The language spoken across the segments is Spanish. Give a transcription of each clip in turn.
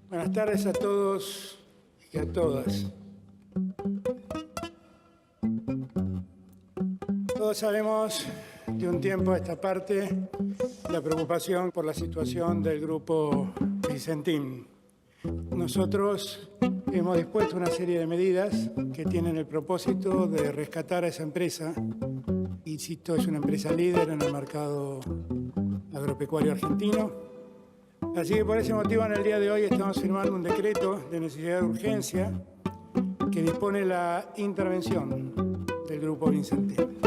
Buenas tardes a todos y a todas. Todos sabemos de un tiempo a esta parte la preocupación por la situación del grupo Vicentín. Nosotros hemos dispuesto una serie de medidas que tienen el propósito de rescatar a esa empresa. Insisto, es una empresa líder en el mercado agropecuario argentino. Así que por ese motivo en el día de hoy estamos firmando un decreto de necesidad de urgencia que dispone la intervención del grupo Vicentín.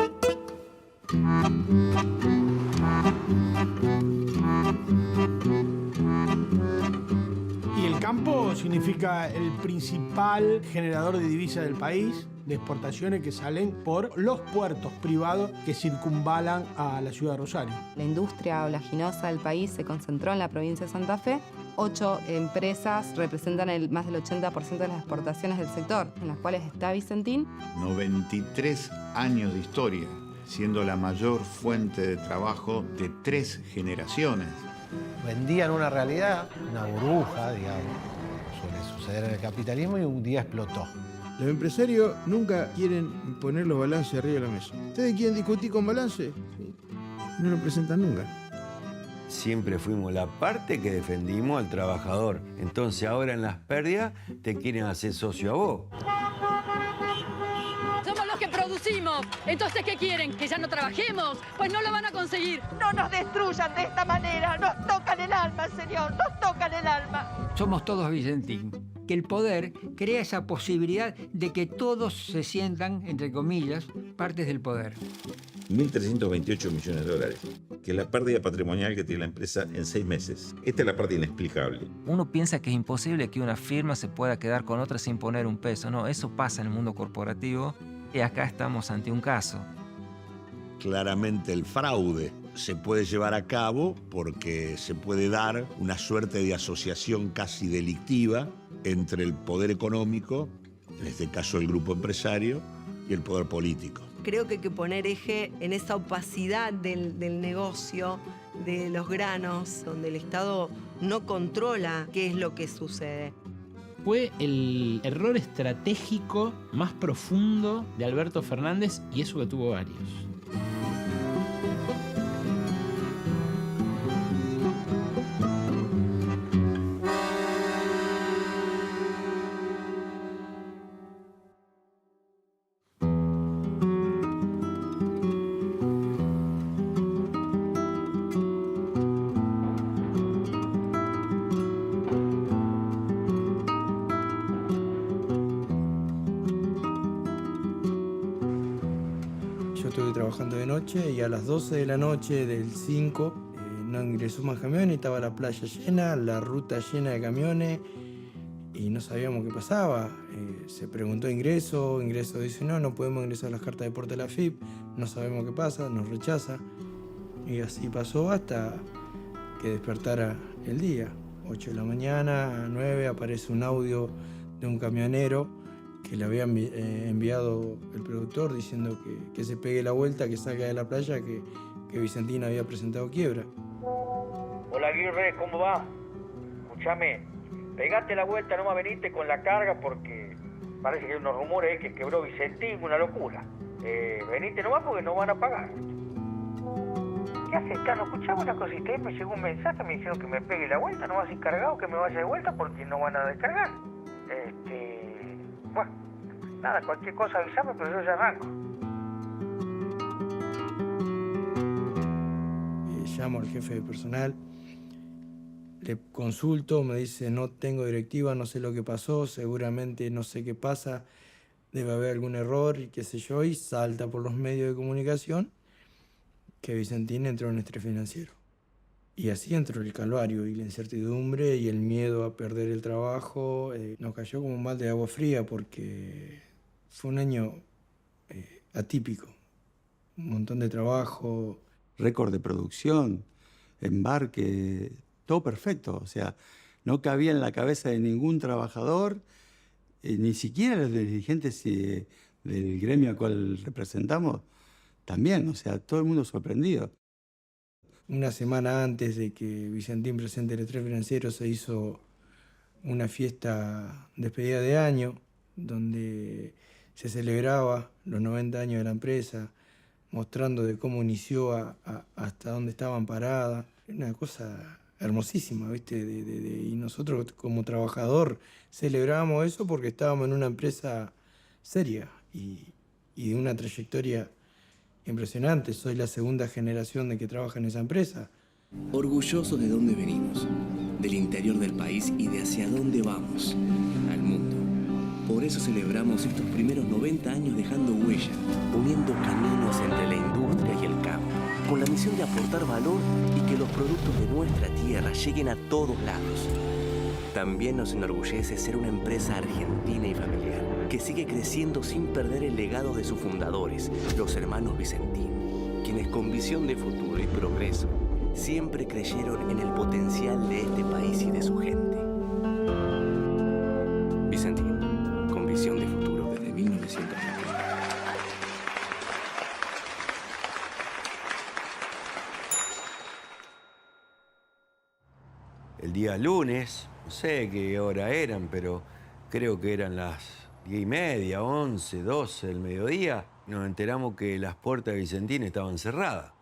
Y el campo significa el principal generador de divisas del país, de exportaciones que salen por los puertos privados que circunvalan a la ciudad de Rosario. La industria oleaginosa del país se concentró en la provincia de Santa Fe. 8 empresas representan más del 80% de las exportaciones del sector, en las cuales está Vicentín. 93 años de historia, siendo la mayor fuente de trabajo de 3 generaciones. Vendían una realidad, una burbuja, digamos, suele suceder en el capitalismo, y un día explotó. Los empresarios nunca quieren poner los balances arriba de la mesa. ¿Ustedes quieren discutir con balance? Sí. No lo presentan nunca. Siempre fuimos la parte que defendimos al trabajador. Entonces ahora en las pérdidas te quieren hacer socio a vos. Somos los que producimos. Entonces, ¿qué quieren? ¿Que ya no trabajemos? Pues no lo van a conseguir. No nos destruyan de esta manera. Nos tocan el alma, señor. Nos tocan el alma. Somos todos Vicentín. Que el poder crea esa posibilidad de que todos se sientan, entre comillas, partes del poder. 1.328 millones de dólares, que es la pérdida patrimonial que tiene la empresa en 6 meses. Esta es la parte inexplicable. Uno piensa que es imposible que una firma se pueda quedar con otra sin poner un peso. No, eso pasa en el mundo corporativo y acá estamos ante un caso. Claramente el fraude se puede llevar a cabo porque se puede dar una suerte de asociación casi delictiva entre el poder económico, en este caso el grupo empresario, y el poder político. Creo que hay que poner eje en esa opacidad del negocio de los granos, donde el Estado no controla qué es lo que sucede. Fue el error estratégico más profundo de Alberto Fernández, y eso que tuvo varios. Yo estuve trabajando de noche y a las 12 de la noche del 5 no ingresó más camiones, estaba la playa llena, la ruta llena de camiones y no sabíamos qué pasaba. Se preguntó ingreso dice no podemos ingresar las cartas de porte de la FIP, no sabemos qué pasa, nos rechaza. Y así pasó hasta que despertara el día. 8 de la mañana, 9, aparece un audio de un camionero que le había enviado el productor diciendo que se pegue la vuelta, que salga de la playa, que Vicentín había presentado quiebra. Hola Aguirre, ¿cómo va? Escúchame, pegate la vuelta, no me veniste con la carga porque parece que hay unos rumores que quebró Vicentín, una locura. Venite nomás porque no van a pagar. ¿Qué haces, Carlos? Escuchame una cosita, me llegó un mensaje, me dijeron que me pegue la vuelta, no vas encargado, que me vaya de vuelta porque no van a descargar. Bueno, nada, cualquier cosa avísame, pero yo ya arranco. Llamo al jefe de personal, le consulto, me dice no tengo directiva, no sé lo que pasó, seguramente no sé qué pasa, debe haber algún error y qué sé yo, y salta por los medios de comunicación que Vicentín entró en estrés financiero. Y así entró el calvario y la incertidumbre y el miedo a perder el trabajo. Nos cayó como un balde de agua fría porque fue un año atípico. Un montón de trabajo. Récord de producción, embarque, todo perfecto. O sea, no cabía en la cabeza de ningún trabajador, ni siquiera los dirigentes del gremio al cual representamos, también. O sea, todo el mundo sorprendido. Una semana antes de que Vicentín presente el estrés financiero se hizo una fiesta de despedida de año donde se celebraba los 90 años de la empresa, mostrando de cómo inició hasta dónde estaban paradas. Una cosa hermosísima, ¿viste? Y nosotros como trabajador celebrábamos eso porque estábamos en una empresa seria y de una trayectoria impresionante. Soy la segunda generación de que trabaja en esa empresa. Orgullosos de dónde venimos, del interior del país y de hacia dónde vamos, al mundo. Por eso celebramos estos primeros 90 años dejando huella, uniendo caminos entre la industria y el campo, con la misión de aportar valor y que los productos de nuestra tierra lleguen a todos lados. También nos enorgullece ser una empresa argentina y familiar, que sigue creciendo sin perder el legado de sus fundadores, los hermanos Vicentín, quienes con visión de futuro y progreso siempre creyeron en el potencial de este país y de su gente. Vicentín, con visión de futuro desde 1990. El día lunes, no sé qué hora eran, pero creo que eran las 10:30, 11, 12 del mediodía, nos enteramos que las puertas de Vicentín estaban cerradas.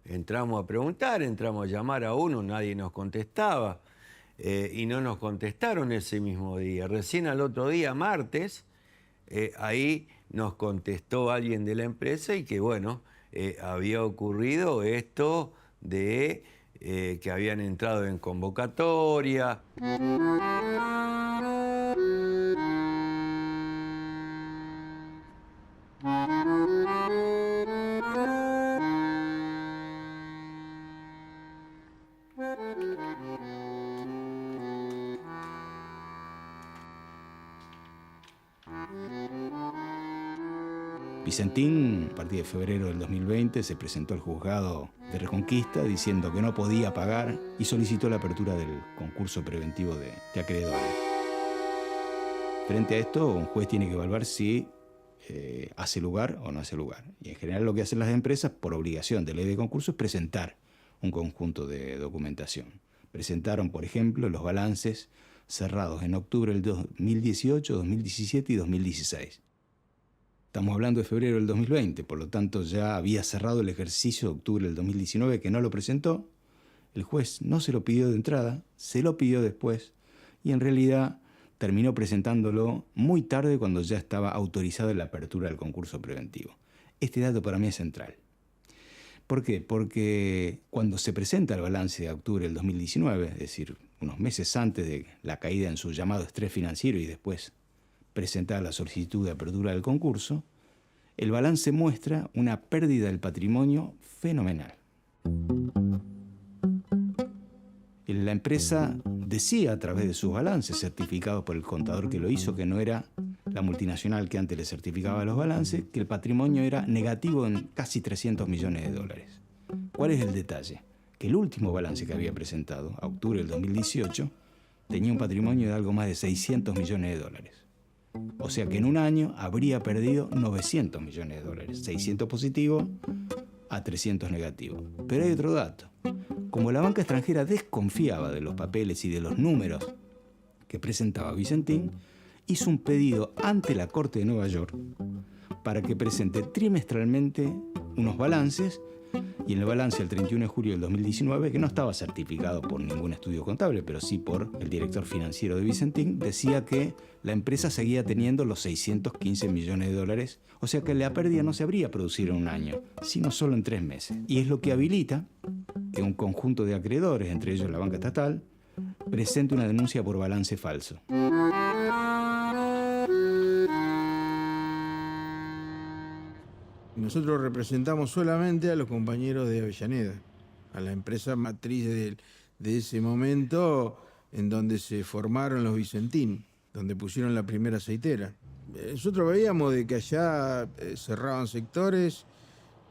Entramos a preguntar, entramos a llamar a uno, nadie nos contestaba y no nos contestaron ese mismo día. Recién al otro día, martes, ahí nos contestó alguien de la empresa y que, bueno, había ocurrido esto de que habían entrado en convocatoria. Vicentín, a partir de febrero del 2020, se presentó al juzgado de Reconquista diciendo que no podía pagar y solicitó la apertura del concurso preventivo de acreedores. Frente a esto, un juez tiene que evaluar si hace lugar o no hace lugar. Y en general lo que hacen las empresas, por obligación de ley de concurso, es presentar un conjunto de documentación. Presentaron, por ejemplo, los balances cerrados en octubre del 2018, 2017 y 2016. Estamos hablando de febrero del 2020, por lo tanto ya había cerrado el ejercicio de octubre del 2019 que no lo presentó. El juez no se lo pidió de entrada, se lo pidió después y en realidad terminó presentándolo muy tarde cuando ya estaba autorizada la apertura del concurso preventivo. Este dato para mí es central. ¿Por qué? Porque cuando se presenta el balance de octubre del 2019, es decir, unos meses antes de la caída en su llamado estrés financiero y después presentada la solicitud de apertura del concurso, el balance muestra una pérdida del patrimonio fenomenal. La empresa decía a través de sus balances, certificados por el contador que lo hizo, que no era la multinacional que antes le certificaba los balances, que el patrimonio era negativo en casi 300 millones de dólares. ¿Cuál es el detalle? Que el último balance que había presentado, a octubre del 2018, tenía un patrimonio de algo más de 600 millones de dólares. O sea que en un año habría perdido 900 millones de dólares, 600 positivo a 300 negativo. Pero hay otro dato. Como la banca extranjera desconfiaba de los papeles y de los números que presentaba Vicentín, hizo un pedido ante la Corte de Nueva York para que presente trimestralmente unos balances, y en el balance del 31 de julio del 2019, que no estaba certificado por ningún estudio contable, pero sí por el director financiero de Vicentín, decía que la empresa seguía teniendo los 615 millones de dólares, o sea que la pérdida no se habría producido en un año, sino solo en 3 meses. Y es lo que habilita que un conjunto de acreedores, entre ellos la banca estatal, presente una denuncia por balance falso. Nosotros representamos solamente a los compañeros de Avellaneda, a la empresa matriz de ese momento en donde se formaron los Vicentín, donde pusieron la primera aceitera. Nosotros veíamos de que allá cerraban sectores,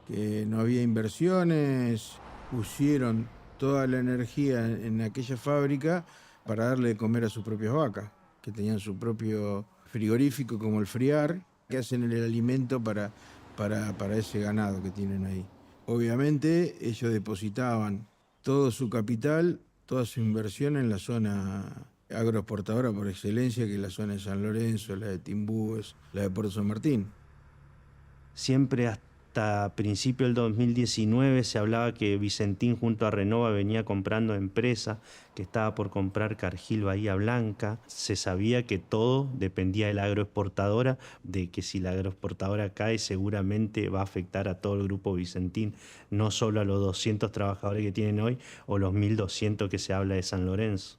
que no había inversiones, pusieron toda la energía en aquella fábrica para darle de comer a sus propias vacas, que tenían su propio frigorífico como el Friar, que hacen el alimento para ese ganado que tienen ahí. Obviamente ellos depositaban todo su capital, toda su inversión en la zona agroexportadora por excelencia, que es la zona de San Lorenzo, la de Timbúes, la de Puerto San Martín. Siempre hasta principio del 2019 se hablaba que Vicentín junto a Renova venía comprando empresa, que estaba por comprar Cargill Bahía Blanca. Se sabía que todo dependía de la agroexportadora, de que si la agroexportadora cae seguramente va a afectar a todo el grupo Vicentín, no solo a los 200 trabajadores que tienen hoy o los 1.200 que se habla de San Lorenzo.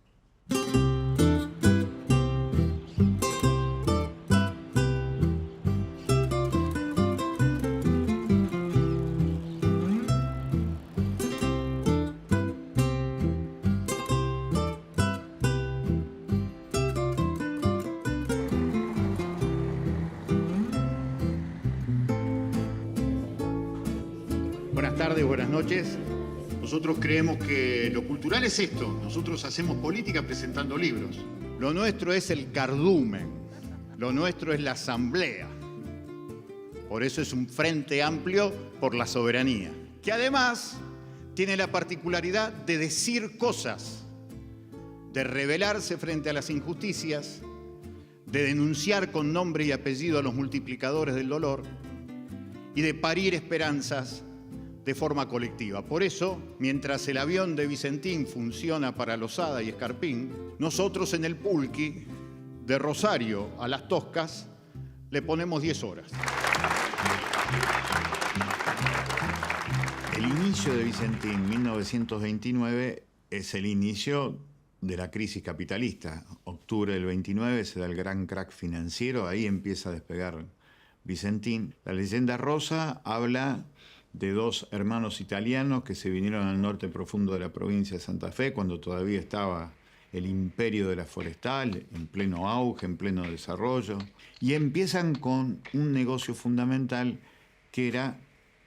Buenas tardes, buenas noches. Nosotros creemos que lo cultural es esto. Nosotros hacemos política presentando libros. Lo nuestro es el cardumen. Lo nuestro es la asamblea. Por eso es un frente amplio por la soberanía, que además tiene la particularidad de decir cosas, de rebelarse frente a las injusticias, de denunciar con nombre y apellido a los multiplicadores del dolor y de parir esperanzas de forma colectiva. Por eso, mientras el avión de Vicentín funciona para Losada y Escarpín, nosotros en el Pulqui, de Rosario a Las Toscas, le ponemos 10 horas. El inicio de Vicentín, 1929, es el inicio de la crisis capitalista. Octubre del 29 se da el gran crack financiero, ahí empieza a despegar Vicentín. La leyenda rosa habla de dos hermanos italianos que se vinieron al norte profundo de la provincia de Santa Fe cuando todavía estaba el imperio de la forestal, en pleno auge, en pleno desarrollo, y empiezan con un negocio fundamental que era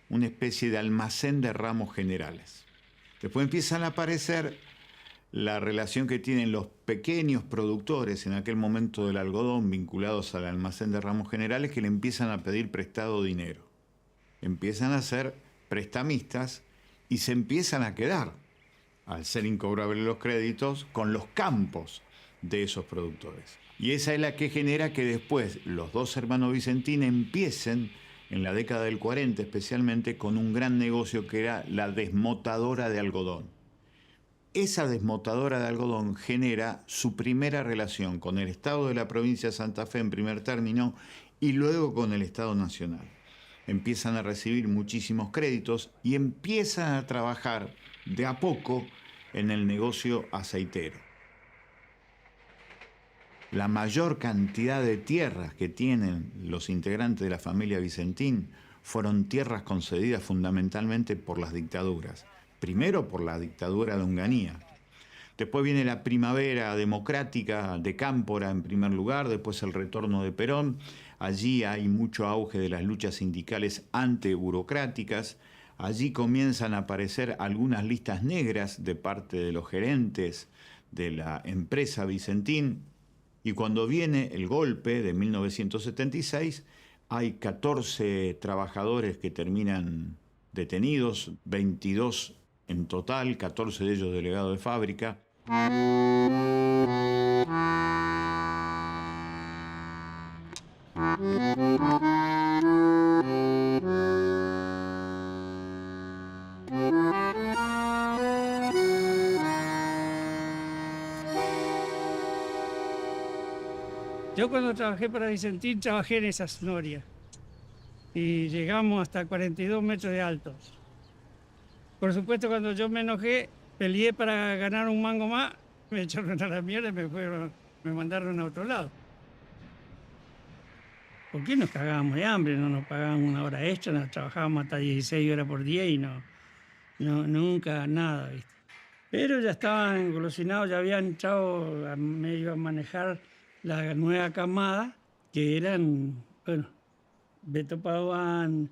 una especie de almacén de ramos generales. Después empiezan a aparecer la relación que tienen los pequeños productores en aquel momento del algodón vinculados al almacén de ramos generales, que le empiezan a pedir prestado dinero. Empiezan a ser prestamistas y se empiezan a quedar, al ser incobrables los créditos, con los campos de esos productores. Y esa es la que genera que después los dos hermanos Vicentín empiecen, en la década del 40 especialmente, con un gran negocio que era la desmotadora de algodón. Esa desmotadora de algodón genera su primera relación con el Estado de la provincia de Santa Fe en primer término y luego con el Estado Nacional. Empiezan a recibir muchísimos créditos y empiezan a trabajar de a poco en el negocio aceitero. La mayor cantidad de tierras que tienen los integrantes de la familia Vicentín fueron tierras concedidas fundamentalmente por las dictaduras. Primero por la dictadura de Onganía. Después viene la primavera democrática de Cámpora en primer lugar, después el retorno de Perón. Allí hay mucho auge de las luchas sindicales antiburocráticas. Allí comienzan a aparecer algunas listas negras de parte de los gerentes de la empresa Vicentín. Y cuando viene el golpe de 1976, hay 14 trabajadores que terminan detenidos, 22 en total, 14 de ellos delegados de fábrica. Yo cuando trabajé para Vicentín trabajé en esas norias y llegamos hasta 42 metros de altos. Por supuesto, cuando yo me enojé, peleé para ganar un mango más, me echaron a la mierda y me mandaron a otro lado. ¿Por qué nos cagábamos de hambre? No nos pagaban una hora extra, nos trabajábamos hasta 16 horas por día y nunca nada, ¿viste? Pero ya estaban engolosinados, ya habían entrado medio a manejar la nueva camada, que eran, bueno, Beto Paduan,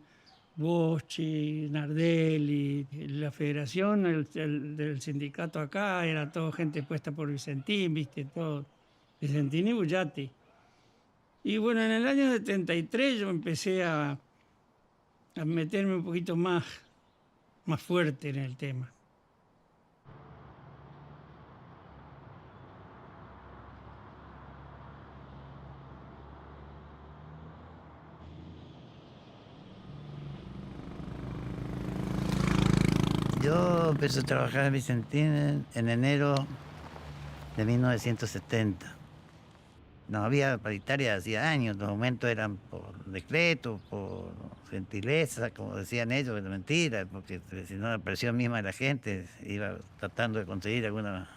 Boschi, Nardelli, la federación, del sindicato acá, era todo gente puesta por Vicentín, viste, todo, Vicentín y Bullati. Y bueno, en el año 73 yo empecé a meterme un poquito más más fuerte en el tema. Yo empecé a trabajar en Vicentín en enero de 1970. No había paritaria hacía años, los aumentos eran por decreto, por gentileza, como decían ellos, pero mentira, porque si no la presión misma de la gente iba tratando de conseguir alguna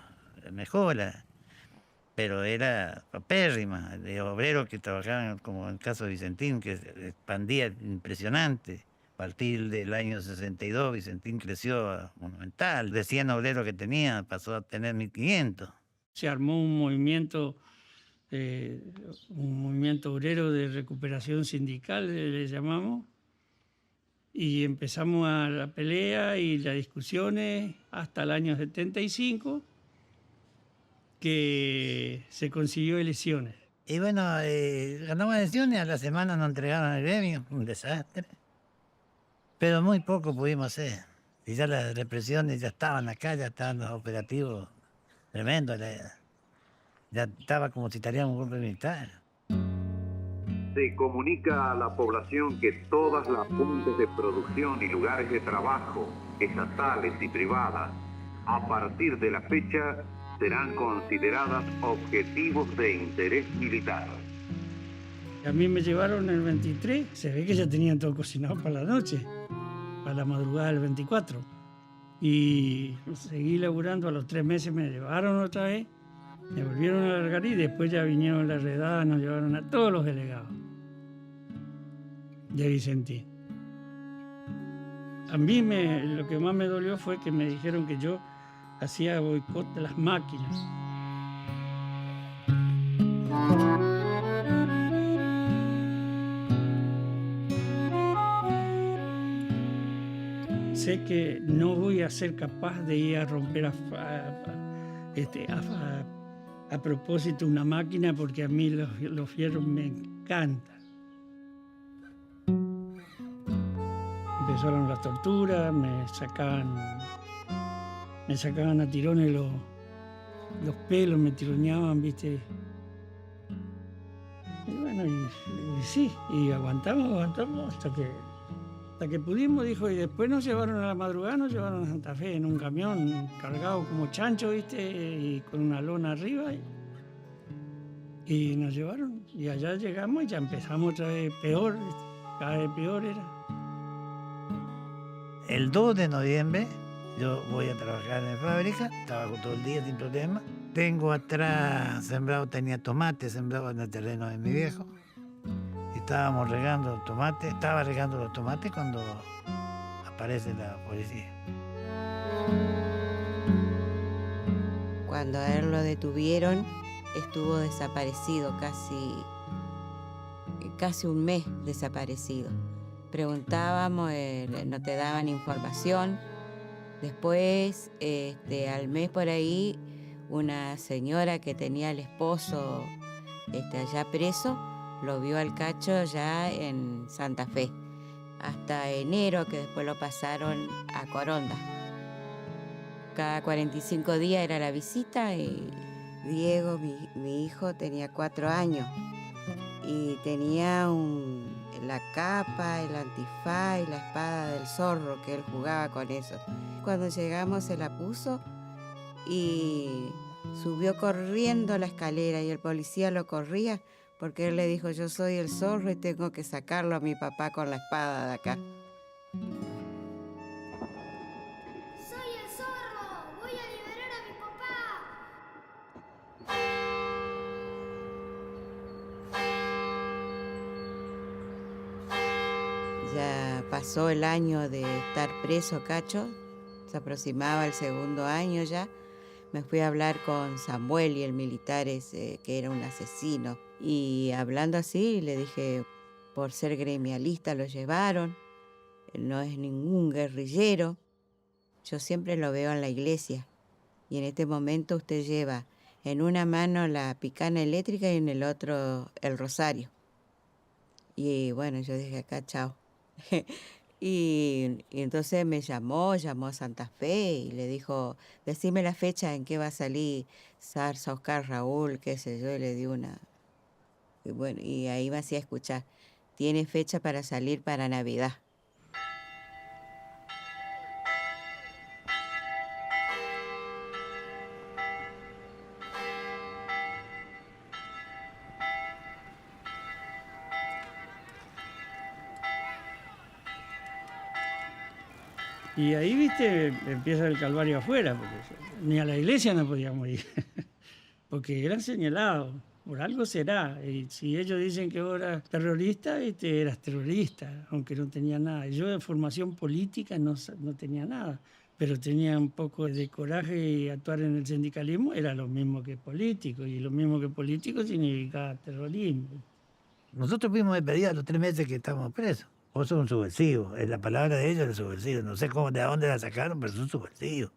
mejora. Pero era papérrima, de obreros que trabajaban, como en el caso de Vicentín, que se expandía impresionante. A partir del año 62, Vicentín creció monumental. De 100 obreros que tenía, pasó a tener 1.500. Se armó un movimiento obrero de recuperación sindical, le llamamos, y empezamos a la pelea y las discusiones hasta el año 75, que se consiguió elecciones. Y bueno, ganamos elecciones, a la semana nos entregaron el gremio, un desastre. Pero muy poco pudimos hacer. Y ya las represiones ya estaban acá, ya estaban los operativos tremendos. Ya estaba como si estaríamos un golpe militar. Se comunica a la población que todas las fuentes de producción y lugares de trabajo, estatales y privadas, a partir de la fecha, serán consideradas objetivos de interés militar. A mí me llevaron el 23, se ve que ya tenían todo cocinado para la noche, para la madrugada del 24. Y seguí laburando, a los 3 meses me llevaron otra vez, me volvieron a largar y después ya vinieron las redadas, nos llevaron a todos los delegados de Vicentín. A mí lo que más me dolió fue que me dijeron que yo hacía boicot de las máquinas. Sé que no voy a ser capaz de ir a romper a propósito una máquina, porque a mí los fierros me encantan. Empezaron las torturas, me sacaban a tirones los pelos, me tironeaban, ¿viste? Y bueno, y sí, y aguantamos hasta que pudimos, dijo, y después nos llevaron a la madrugada, nos llevaron a Santa Fe en un camión cargado como chancho, ¿viste? Y con una lona arriba, y nos llevaron, y allá llegamos y ya empezamos otra vez peor, ¿viste? Cada vez peor era. El 2 de noviembre yo voy a trabajar en la fábrica, trabajo todo el día sin problema. Tengo atrás sembrado, tenía tomate sembrado en el terreno de mi viejo. Estábamos regando los tomates, estaba regando los tomates cuando aparece la policía. Cuando a él lo detuvieron, estuvo desaparecido casi un mes desaparecido. Preguntábamos, no te daban información. Después, al mes por ahí, una señora que tenía al esposo allá preso, lo vio al Cacho ya en Santa Fe, hasta enero, que después lo pasaron a Coronda. Cada 45 días era la visita, y Diego, mi hijo, tenía 4 años y tenía la capa, el antifaz y la espada del zorro, que él jugaba con eso. Cuando llegamos se la puso y subió corriendo la escalera, y el policía lo corría porque él le dijo: yo soy el zorro y tengo que sacarlo a mi papá con la espada de acá. ¡Soy el zorro! ¡Voy a liberar a mi papá! Ya pasó el año de estar preso, Cacho. Se aproximaba el 2.º año ya. Me fui a hablar con Samuel y el militar ese, que era un asesino. Y hablando así, le dije, por ser gremialista lo llevaron. Él no es ningún guerrillero. Yo siempre lo veo en la iglesia. Y en este momento usted lleva en una mano la picana eléctrica y en el otro el rosario. Y bueno, yo dije, acá, chao. Y entonces me llamó a Santa Fe y le dijo, decime la fecha en que va a salir Zarza, Oscar, Raúl, qué sé yo, y le di una. Y bueno, y ahí me hacía escuchar, tiene fecha para salir para Navidad. Y ahí, viste, empieza el calvario afuera, porque ni a la iglesia no podíamos ir, porque eran señalados, por algo será. Y si ellos dicen que vos eras terrorista, viste, eras terrorista, aunque no tenía nada. Yo de formación política no tenía nada, pero tenía un poco de coraje y actuar en el sindicalismo era lo mismo que político, y lo mismo que político significaba terrorismo. Nosotros fuimos despedidos a los 3 meses que estábamos presos. Vos sos un subversivo, la palabra de ellos es subversivo. No sé de dónde la sacaron, pero son subversivos.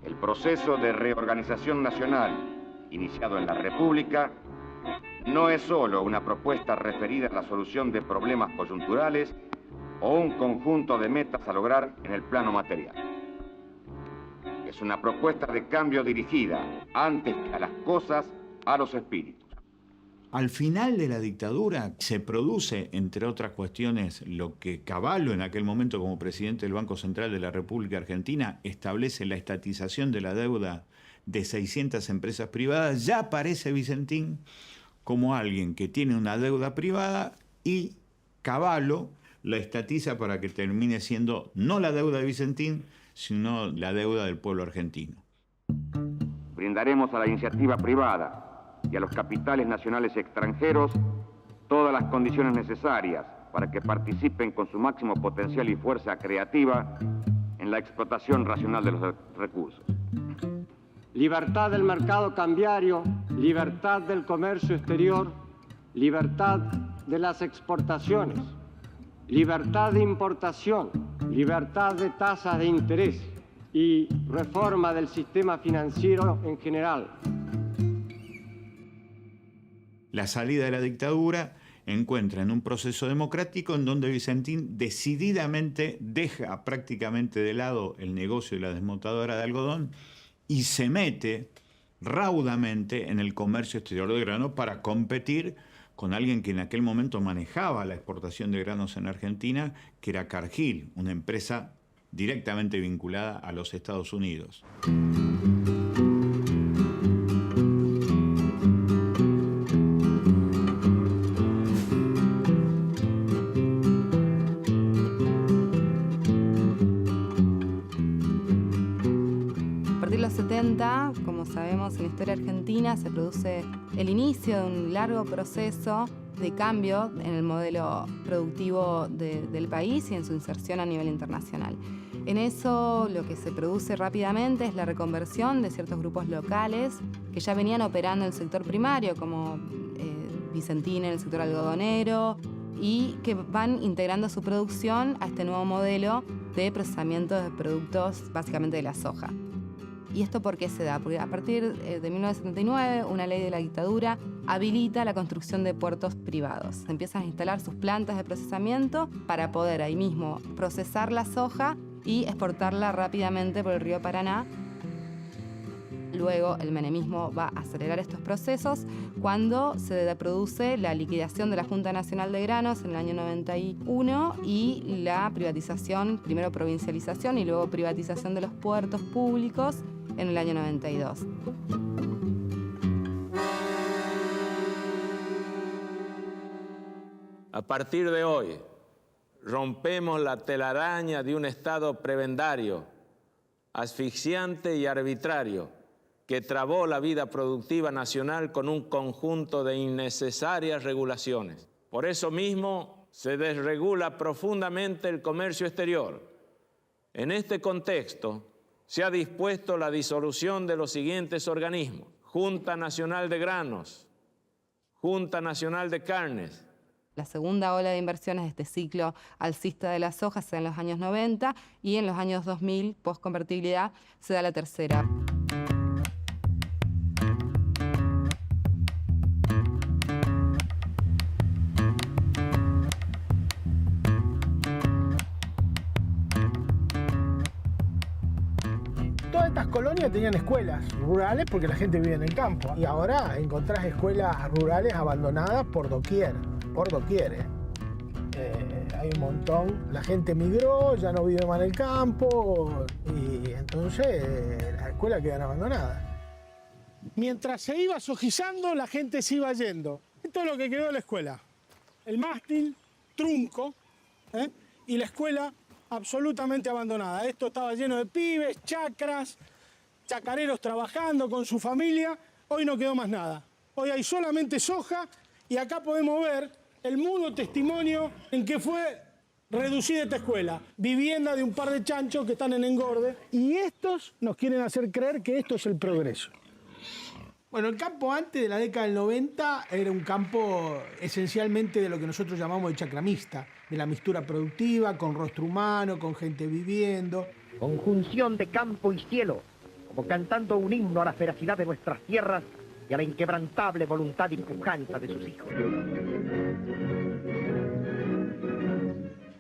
El proceso de reorganización nacional, iniciado en la República, no es solo una propuesta referida a la solución de problemas coyunturales o un conjunto de metas a lograr en el plano material. Es una propuesta de cambio dirigida, antes que a las cosas, a los espíritus. Al final de la dictadura se produce, entre otras cuestiones, lo que Cavallo, en aquel momento como presidente del Banco Central de la República Argentina, establece la estatización de la deuda de 600 empresas privadas. Ya aparece Vicentín como alguien que tiene una deuda privada y Cavallo la estatiza para que termine siendo no la deuda de Vicentín, sino la deuda del pueblo argentino. Brindaremos a la iniciativa privada y a los capitales nacionales y extranjeros todas las condiciones necesarias para que participen con su máximo potencial y fuerza creativa en la explotación racional de los recursos. Libertad del mercado cambiario, libertad del comercio exterior, libertad de las exportaciones, libertad de importación, libertad de tasas de interés y reforma del sistema financiero en general. La salida de la dictadura encuentra en un proceso democrático en donde Vicentín decididamente deja prácticamente de lado el negocio de la desmontadora de algodón y se mete raudamente en el comercio exterior de grano para competir con alguien que en aquel momento manejaba la exportación de granos en Argentina, que era Cargill, una empresa directamente vinculada a los Estados Unidos. Como sabemos, en la historia argentina se produce el inicio de un largo proceso de cambio en el modelo productivo del país y en su inserción a nivel internacional. En eso lo que se produce rápidamente es la reconversión de ciertos grupos locales que ya venían operando en el sector primario, como Vicentín en el sector algodonero, y que van integrando su producción a este nuevo modelo de procesamiento de productos básicamente de la soja. ¿Y esto por qué se da? Porque a partir de 1979, una ley de la dictadura habilita la construcción de puertos privados. Se empiezan a instalar sus plantas de procesamiento para poder ahí mismo procesar la soja y exportarla rápidamente por el río Paraná. Luego el menemismo va a acelerar estos procesos cuando se produce la liquidación de la Junta Nacional de Granos en el año 91 y la privatización, primero provincialización y luego privatización de los puertos públicos en el año 92. A partir de hoy, rompemos la telaraña de un Estado prebendario, asfixiante y arbitrario, que trabó la vida productiva nacional con un conjunto de innecesarias regulaciones. Por eso mismo se desregula profundamente el comercio exterior. En este contexto, se ha dispuesto la disolución de los siguientes organismos: Junta Nacional de Granos, Junta Nacional de Carnes. La segunda ola de inversiones de este ciclo alcista de la soja se da en los años 90 y en los años 2000, post-convertibilidad, se da la tercera. colonia tenían escuelas rurales porque la gente vivía en el campo. Y ahora encontrás escuelas rurales abandonadas por doquier, hay un montón. La gente migró, ya no vive más en el campo y entonces las escuelas quedan abandonadas. Mientras se iba sojizando, la gente se iba yendo. Esto es lo que quedó de la escuela. El mástil, trunco, y la escuela absolutamente abandonada. Esto estaba lleno de pibes, chacras, chacareros trabajando con su familia. Hoy no quedó más nada. Hoy hay solamente soja y acá podemos ver el mudo testimonio en que fue reducida esta escuela. Vivienda de un par de chanchos que están en engorde. Y estos nos quieren hacer creer que esto es el progreso. Bueno, el campo antes de la década del 90 era un campo esencialmente de lo que nosotros llamamos el chacramista, de la mistura productiva, con rostro humano, con gente viviendo. Conjunción de campo y cielo, como cantando un himno a la feracidad de nuestras tierras y a la inquebrantable voluntad y pujanza de sus hijos.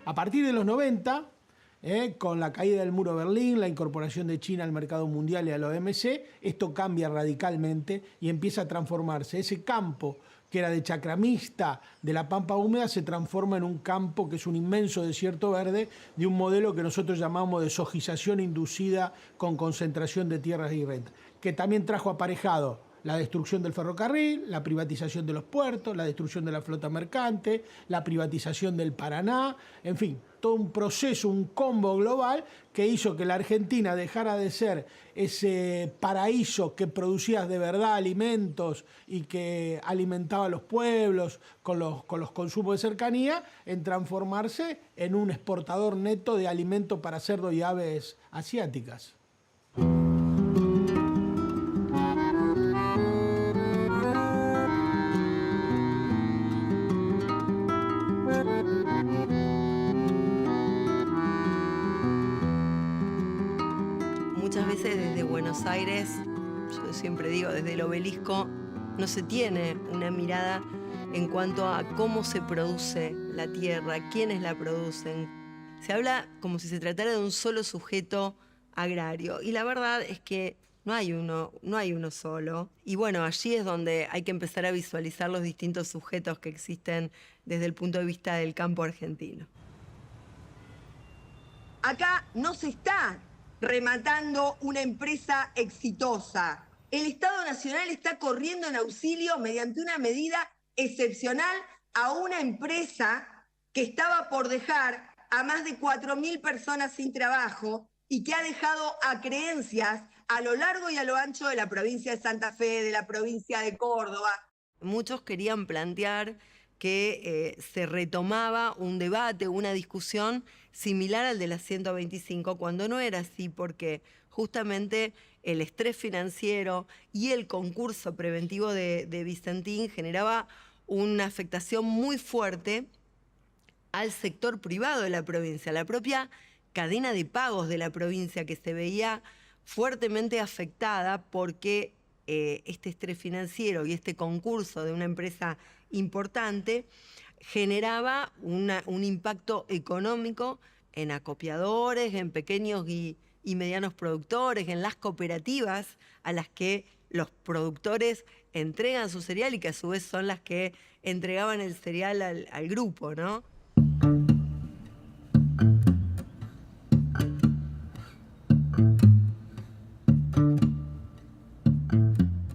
A partir de los 90, con la caída del muro de Berlín, la incorporación de China al mercado mundial y a la OMC, esto cambia radicalmente y empieza a transformarse. Ese campo que era de chacramista de la pampa húmeda se transforma en un campo que es un inmenso desierto verde de un modelo que nosotros llamamos de sojización inducida con concentración de tierras y renta, que también trajo aparejado la destrucción del ferrocarril, la privatización de los puertos, la destrucción de la flota mercante, la privatización del Paraná, en fin, todo un proceso, un combo global que hizo que la Argentina dejara de ser ese paraíso que producía de verdad alimentos y que alimentaba a los pueblos con los consumos de cercanía, en transformarse en un exportador neto de alimentos para cerdos y aves asiáticas. Muchas veces desde Buenos Aires, yo siempre digo, desde el obelisco, no se tiene una mirada en cuanto a cómo se produce la tierra, quiénes la producen. Se habla como si se tratara de un solo sujeto agrario y la verdad es que no hay uno solo. Y bueno, allí es donde hay que empezar a visualizar los distintos sujetos que existen desde el punto de vista del campo argentino. Acá no se está rematando una empresa exitosa. El Estado Nacional está corriendo en auxilio mediante una medida excepcional a una empresa que estaba por dejar a más de 4.000 personas sin trabajo y que ha dejado a creencias a lo largo y a lo ancho de la provincia de Santa Fe, de la provincia de Córdoba. Muchos querían plantear que se retomaba un debate, una discusión similar al de la 125, cuando no era así, porque justamente el estrés financiero y el concurso preventivo de Vicentín generaba una afectación muy fuerte al sector privado de la provincia, la propia cadena de pagos de la provincia que se veía fuertemente afectada porque este estrés financiero y este concurso de una empresa importante generaba un impacto económico en acopiadores, en pequeños y medianos productores, en las cooperativas a las que los productores entregan su cereal y que a su vez son las que entregaban el cereal al grupo, ¿no?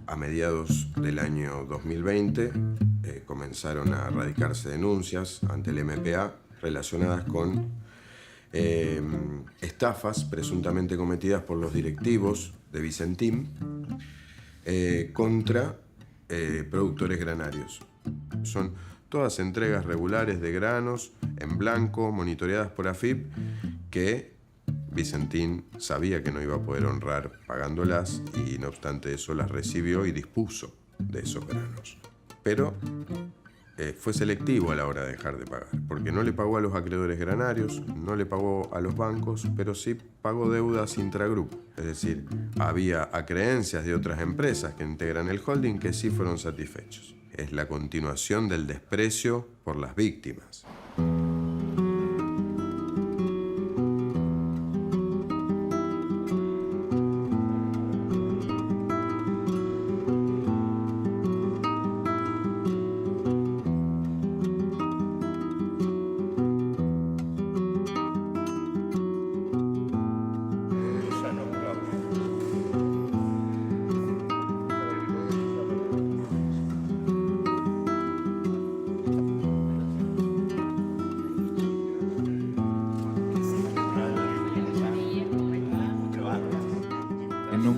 A mediados del año 2020 comenzaron a radicarse denuncias ante el MPA relacionadas con estafas presuntamente cometidas por los directivos de Vicentín contra productores granarios. Son todas entregas regulares de granos en blanco, monitoreadas por AFIP, que Vicentín sabía que no iba a poder honrar pagándolas y no obstante eso las recibió y dispuso de esos granos. Pero fue selectivo a la hora de dejar de pagar, porque no le pagó a los acreedores granarios, no le pagó a los bancos, pero sí pagó deudas intragrupo. Es decir, había acreencias de otras empresas que integran el holding que sí fueron satisfechos. Es la continuación del desprecio por las víctimas.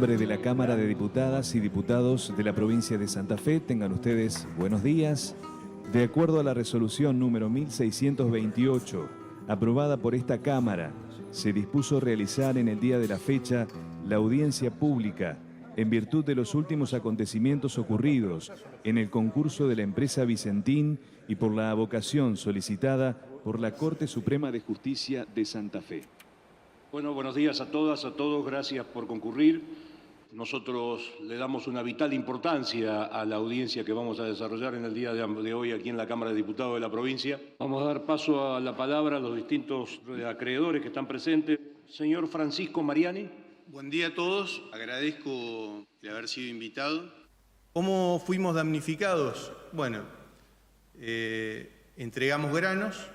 nombre de la Cámara de Diputadas y Diputados de la provincia de Santa Fe, tengan ustedes buenos días. De acuerdo a la resolución número 1628, aprobada por esta Cámara, se dispuso realizar en el día de la fecha la audiencia pública en virtud de los últimos acontecimientos ocurridos en el concurso de la empresa Vicentín y por la avocación solicitada por la Corte Suprema de Justicia de Santa Fe. Bueno, buenos días a todas, a todos, gracias por concurrir. Nosotros le damos una vital importancia a la audiencia que vamos a desarrollar en el día de hoy aquí en la Cámara de Diputados de la provincia. Vamos a dar paso a la palabra a los distintos acreedores que están presentes. Señor Francisco Mariani. Buen día a todos, agradezco el haber sido invitado. ¿Cómo fuimos damnificados? Bueno, entregamos granos,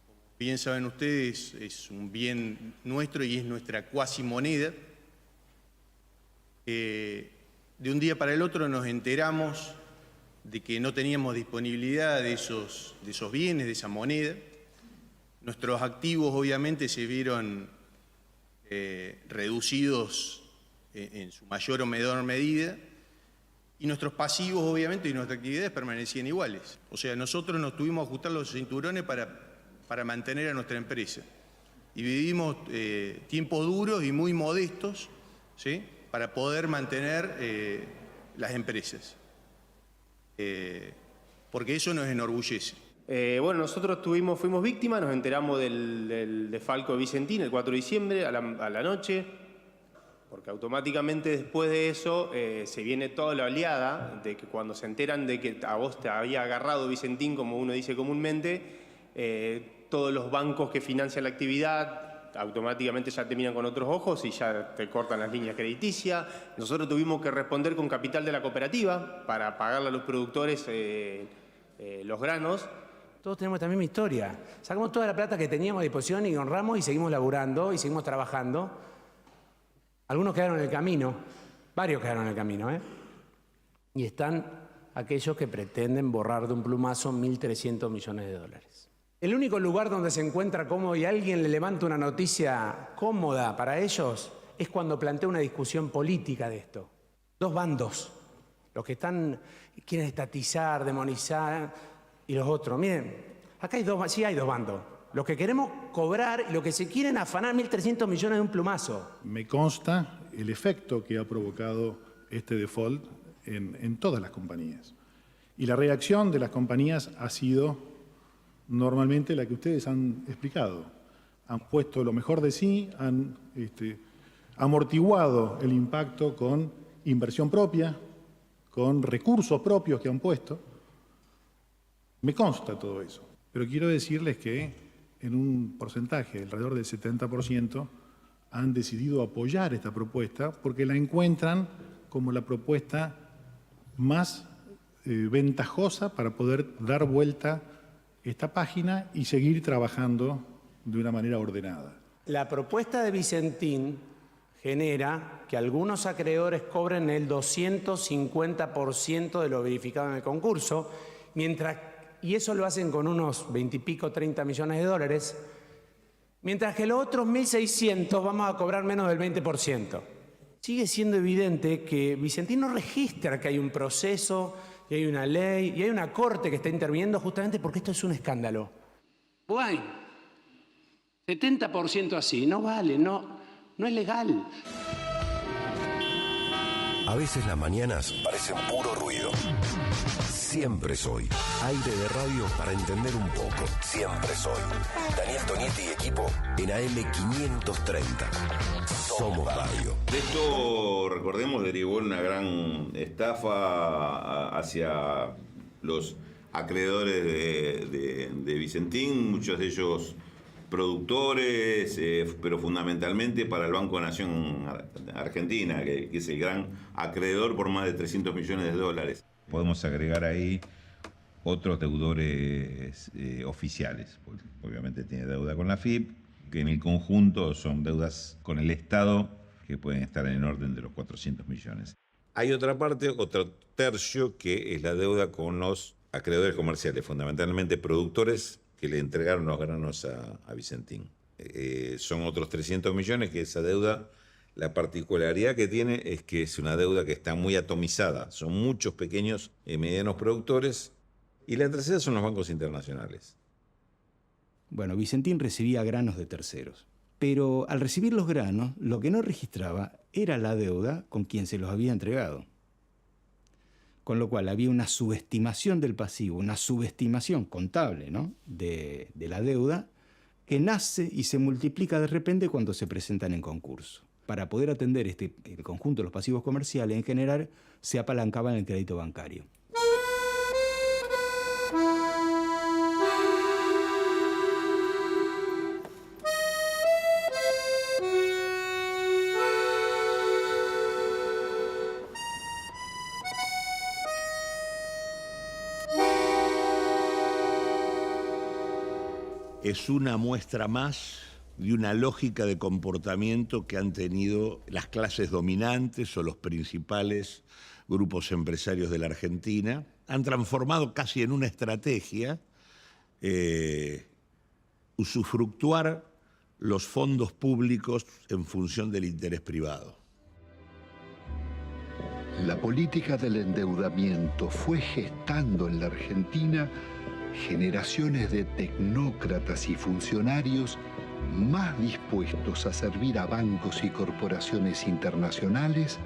como bien saben ustedes, es un bien nuestro y es nuestra cuasi moneda. De un día para el otro nos enteramos de que no teníamos disponibilidad de esos bienes, de esa moneda. Nuestros activos obviamente se vieron reducidos en su mayor o menor medida, y nuestros pasivos obviamente y nuestras actividades permanecían iguales. O sea, nosotros nos tuvimos que ajustar los cinturones para mantener a nuestra empresa. Y vivimos tiempos duros y muy modestos, ¿sí?, para poder mantener las empresas. Porque eso nos enorgullece. Bueno, nosotros fuimos víctimas, nos enteramos del desfalco de Vicentín el 4 de diciembre a la noche, porque automáticamente después de eso se viene toda la oleada de que cuando se enteran de que a vos te había agarrado Vicentín, como uno dice comúnmente, todos los bancos que financian la actividad automáticamente ya te miran con otros ojos y ya te cortan las líneas crediticias. Nosotros tuvimos que responder con capital de la cooperativa para pagarle a los productores los granos. Todos tenemos la misma historia. Sacamos toda la plata que teníamos a disposición y honramos y seguimos laburando y seguimos trabajando. Algunos quedaron en el camino, varios quedaron en el camino, ¿eh? Y están aquellos que pretenden borrar de un plumazo 1.300 millones de dólares. El único lugar donde se encuentra cómodo y alguien le levanta una noticia cómoda para ellos es cuando plantea una discusión política de esto. Dos bandos, los que quieren estatizar, demonizar, y los otros. Miren, acá hay dos bandos. Los que queremos cobrar y los que se quieren afanar 1.300 millones de un plumazo. Me consta el efecto que ha provocado este default en todas las compañías. Y la reacción de las compañías ha sido normalmente la que ustedes han explicado. Han puesto lo mejor de sí, han amortiguado el impacto con inversión propia, con recursos propios que han puesto. Me consta todo eso, pero quiero decirles que en un porcentaje, alrededor del 70%, han decidido apoyar esta propuesta porque la encuentran como la propuesta más ventajosa para poder dar vuelta esta página y seguir trabajando de una manera ordenada. La propuesta de Vicentín genera que algunos acreedores cobren el 250% de lo verificado en el concurso, y eso lo hacen con unos 20 y pico, 30 millones de dólares, mientras que los otros 1.600 vamos a cobrar menos del 20%. Sigue siendo evidente que Vicentín no registra que hay un proceso, y hay una ley, y hay una corte que está interviniendo justamente porque esto es un escándalo. Bueno, 70% así, no vale, no es legal. A veces las mañanas parecen puro ruido. Siempre soy. Aire de radio para entender un poco. Siempre soy. Daniel Tonietti y equipo en AM 530. Somos radio. De esto, recordemos, derivó una gran estafa hacia los acreedores de Vicentín, muchos de ellos productores, pero fundamentalmente para el Banco de Nación Argentina, que es el gran acreedor por más de 300 millones de dólares. Podemos agregar ahí otros deudores oficiales. Obviamente tiene deuda con la AFIP, que en el conjunto son deudas con el Estado que pueden estar en el orden de los 400 millones. Hay otra parte, otro tercio, que es la deuda con los acreedores comerciales, fundamentalmente productores que le entregaron los granos a Vicentín. Son otros 300 millones que esa deuda La particularidad que tiene es que es una deuda que está muy atomizada. Son muchos pequeños y medianos productores y la tercera son los bancos internacionales. Bueno, Vicentín recibía granos de terceros, pero al recibir los granos, lo que no registraba era la deuda con quien se los había entregado. Con lo cual había una subestimación del pasivo, una subestimación contable, ¿no?, de la deuda, que nace y se multiplica de repente cuando se presentan en concurso. Para poder atender el conjunto de los pasivos comerciales, en general, se apalancaban el crédito bancario. Es una muestra más de una lógica de comportamiento que han tenido las clases dominantes o los principales grupos empresarios de la Argentina. Han transformado casi en una estrategia usufructuar los fondos públicos en función del interés privado. La política del endeudamiento fue gestando en la Argentina generaciones de tecnócratas y funcionarios más dispuestos a servir a bancos y corporaciones internacionales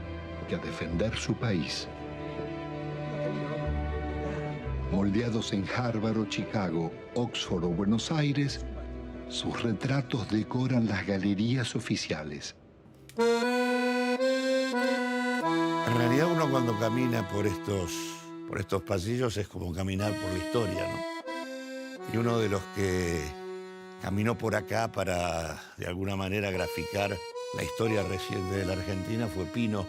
que a defender su país. Moldeados en Harvard o Chicago, Oxford o Buenos Aires, sus retratos decoran las galerías oficiales. En realidad uno cuando camina por estos pasillos es como caminar por la historia, ¿no? Y uno de los que caminó por acá para, de alguna manera, graficar la historia reciente de la Argentina fue Pino.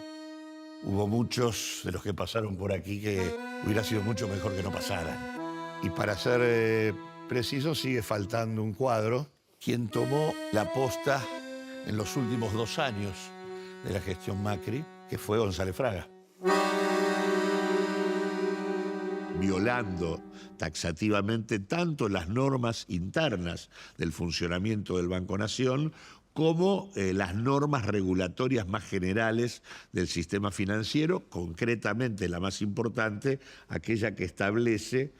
Hubo muchos de los que pasaron por aquí que hubiera sido mucho mejor que no pasaran. Y para ser preciso, sigue faltando un cuadro. Quien tomó la posta en los últimos 2 años de la gestión Macri, que fue González Fraga. Violando taxativamente tanto las normas internas del funcionamiento del Banco Nación como las normas regulatorias más generales del sistema financiero, concretamente la más importante, aquella que establece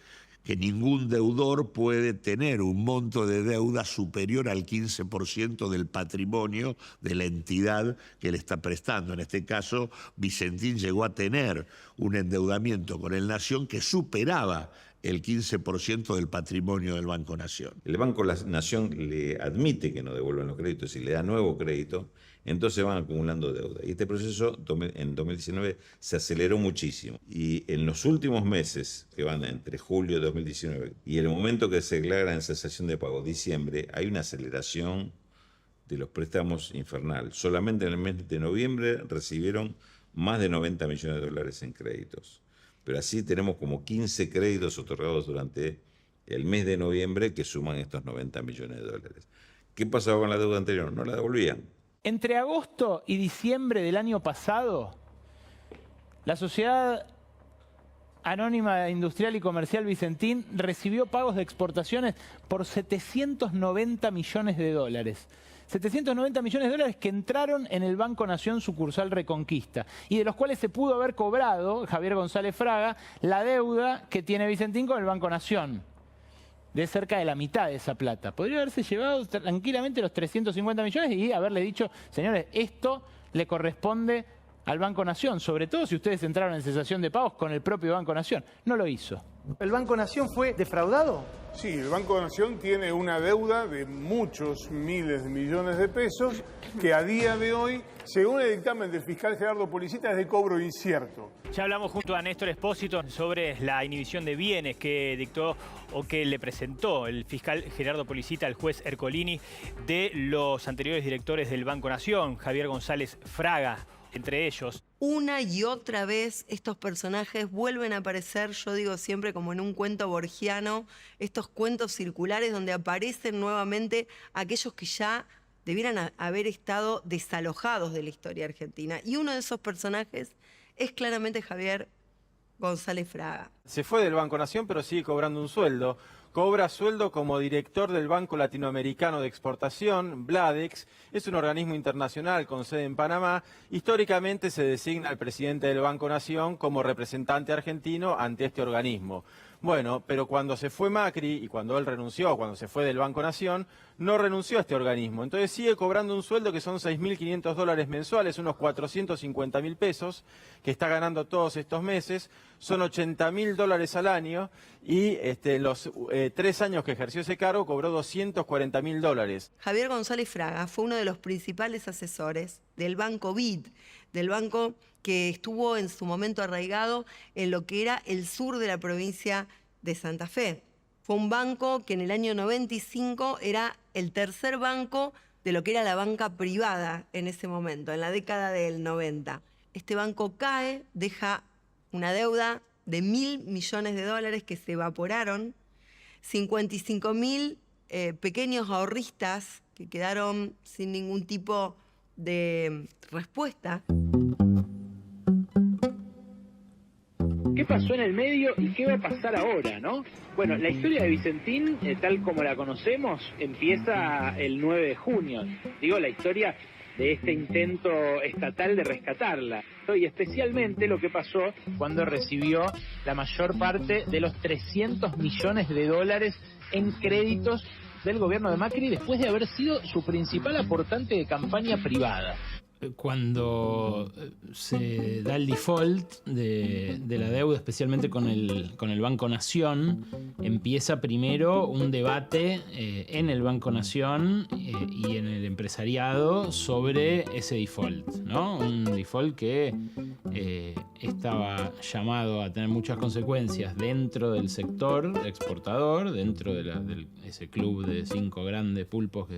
que ningún deudor puede tener un monto de deuda superior al 15% del patrimonio de la entidad que le está prestando. En este caso, Vicentín llegó a tener un endeudamiento con el Nación que superaba el 15% del patrimonio del Banco Nación. El Banco Nación le admite que no devuelvan los créditos y le da nuevo crédito, entonces van acumulando deuda. Y este proceso en 2019 se aceleró muchísimo. Y en los últimos meses, que van entre julio de 2019 y el momento que se declara en cesación de pago, diciembre, hay una aceleración de los préstamos infernal. Solamente en el mes de noviembre recibieron más de 90 millones de dólares en créditos. Pero así tenemos como 15 créditos otorgados durante el mes de noviembre que suman estos 90 millones de dólares. ¿Qué pasaba con la deuda anterior? No la devolvían. Entre agosto y diciembre del año pasado, la Sociedad Anónima Industrial y Comercial Vicentín recibió pagos de exportaciones por 790 millones de dólares. 790 millones de dólares que entraron en el Banco Nación sucursal Reconquista y de los cuales se pudo haber cobrado, Javier González Fraga, la deuda que tiene Vicentín con el Banco Nación, de cerca de la mitad de esa plata. Podría haberse llevado tranquilamente los 350 millones y haberle dicho, señores, esto le corresponde al Banco Nación, sobre todo si ustedes entraron en cesación de pagos con el propio Banco Nación. No lo hizo. ¿El Banco Nación fue defraudado? Sí, el Banco Nación tiene una deuda de muchos miles de millones de pesos que a día de hoy, según el dictamen del fiscal Gerardo Policita, es de cobro incierto. Ya hablamos junto a Néstor Espósito sobre la inhibición de bienes que dictó o que le presentó el fiscal Gerardo Policita al juez Ercolini de los anteriores directores del Banco Nación, Javier González Fraga, entre ellos. Una y otra vez estos personajes vuelven a aparecer, yo digo siempre como en un cuento borgiano, estos cuentos circulares donde aparecen nuevamente aquellos que ya debieran haber estado desalojados de la historia argentina. Y uno de esos personajes es claramente Javier González Fraga. Se fue del Banco Nación, pero sigue cobrando un sueldo. cobra sueldo como director del Banco Latinoamericano de Exportación, BLADEX. Es un organismo internacional con sede en Panamá. Históricamente se designa al presidente del Banco Nación como representante argentino ante este organismo. Bueno, pero cuando se fue Macri y cuando él renunció, cuando se fue del Banco Nación, no renunció a este organismo. Entonces sigue cobrando un sueldo que son $6.500 mensuales, unos 450.000 pesos, que está ganando todos estos meses. Son $80.000 al año y en los 3 años que ejerció ese cargo cobró $240.000. Javier González Fraga fue uno de los principales asesores del Banco BID, del banco que estuvo en su momento arraigado en lo que era el sur de la provincia de Santa Fe. Fue un banco que en el año 95 era el tercer banco de lo que era la banca privada en ese momento, en la década del 90. Este banco cae, deja una deuda de $1.000 millones que se evaporaron, 55.000 pequeños ahorristas que quedaron sin ningún tipo de respuesta. ¿Qué pasó en el medio y qué va a pasar ahora, no? Bueno, la historia de Vicentín, tal como la conocemos, empieza el 9 de junio. Digo, la historia de este intento estatal de rescatarla. Y especialmente lo que pasó cuando recibió la mayor parte de los $300 millones en créditos del gobierno de Macri después de haber sido su principal aportante de campaña privada. Cuando se da el default de la deuda, especialmente con el Banco Nación, empieza primero un debate en el Banco Nación y en el empresariado sobre ese default, ¿no? Un default que estaba llamado a tener muchas consecuencias dentro del sector exportador, dentro de ese club de 5 grandes pulpos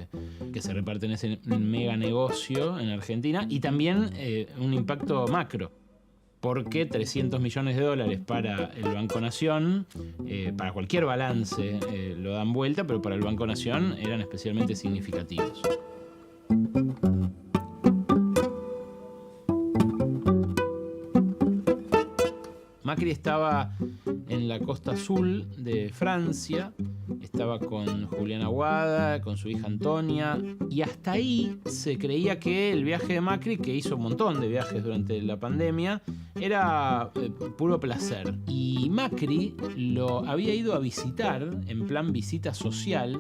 que se reparten ese mega negocio en Argentina. Y también un impacto macro, porque $300 millones para el Banco Nación, para cualquier balance lo dan vuelta, pero para el Banco Nación eran especialmente significativos. Macri estaba en la costa azul de Francia, estaba con Julián Aguada, con su hija Antonia, y hasta ahí se creía que el viaje de Macri, que hizo un montón de viajes durante la pandemia, era puro placer. Y Macri lo había ido a visitar, en plan visita social,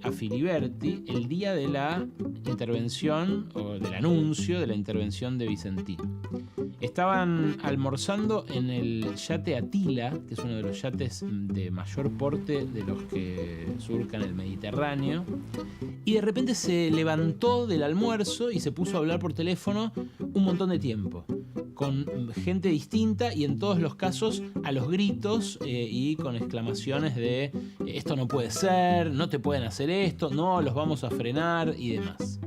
a Filiberti el día de la intervención, o del anuncio de la intervención de Vicentín. Estaban almorzando en el yate Atila, que es uno de los yates de mayor porte de los que surcan el Mediterráneo, y de repente se levantó del almuerzo y se puso a hablar por teléfono un montón de tiempo, con gente distinta y en todos los casos a los gritos y con exclamaciones de esto no puede ser, no te pueden hacer esto, no, los vamos a frenar y demás.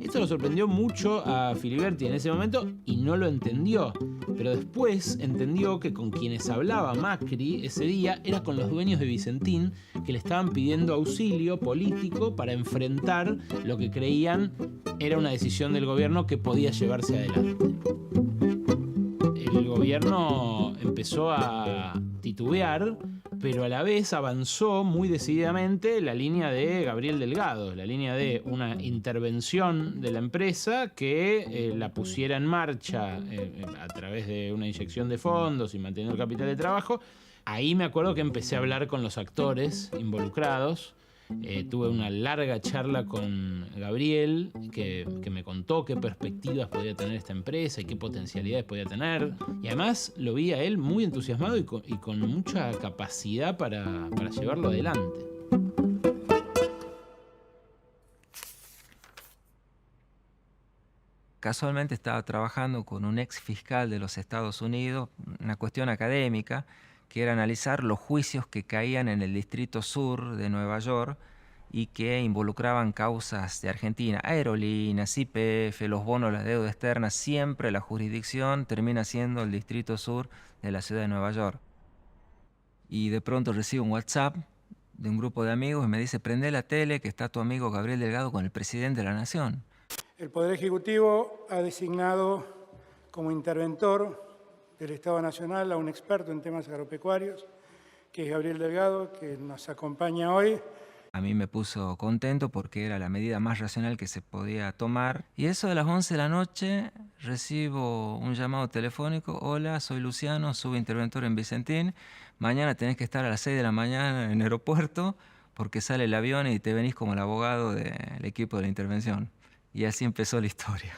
Esto lo sorprendió mucho a Filiberti en ese momento y no lo entendió, pero después entendió que con quienes hablaba Macri ese día era con los dueños de Vicentín, que le estaban pidiendo auxilio político para enfrentar lo que creían era una decisión del gobierno que podía llevarse adelante. El gobierno empezó a titubear, pero a la vez avanzó muy decididamente la línea de Gabriel Delgado, la línea de una intervención de la empresa que la pusiera en marcha a través de una inyección de fondos y manteniendo el capital de trabajo. Ahí me acuerdo que empecé a hablar con los actores involucrados. Tuve una larga charla con Gabriel que me contó qué perspectivas podía tener esta empresa y qué potencialidades podía tener. Y además lo vi a él muy entusiasmado y con mucha capacidad para llevarlo adelante. Casualmente estaba trabajando con un ex fiscal de los Estados Unidos, una cuestión académica, que era analizar los juicios que caían en el Distrito Sur de Nueva York y que involucraban causas de Argentina, aerolíneas, YPF, los bonos, la deuda externa. Siempre la jurisdicción termina siendo el Distrito Sur de la ciudad de Nueva York. Y de pronto recibo un WhatsApp de un grupo de amigos y me dice: prende la tele que está tu amigo Gabriel Delgado con el presidente de la Nación. El Poder Ejecutivo ha designado como interventor del Estado Nacional a un experto en temas agropecuarios que es Gabriel Delgado, que nos acompaña hoy. A mí me puso contento porque era la medida más racional que se podía tomar. Y eso de las 11 de la noche recibo un llamado telefónico. Hola, soy Luciano, subinterventor en Vicentín. Mañana tenés que estar a las 6 de la mañana en el aeropuerto porque sale el avión y te venís como el abogado del equipo de la intervención. Y así empezó la historia.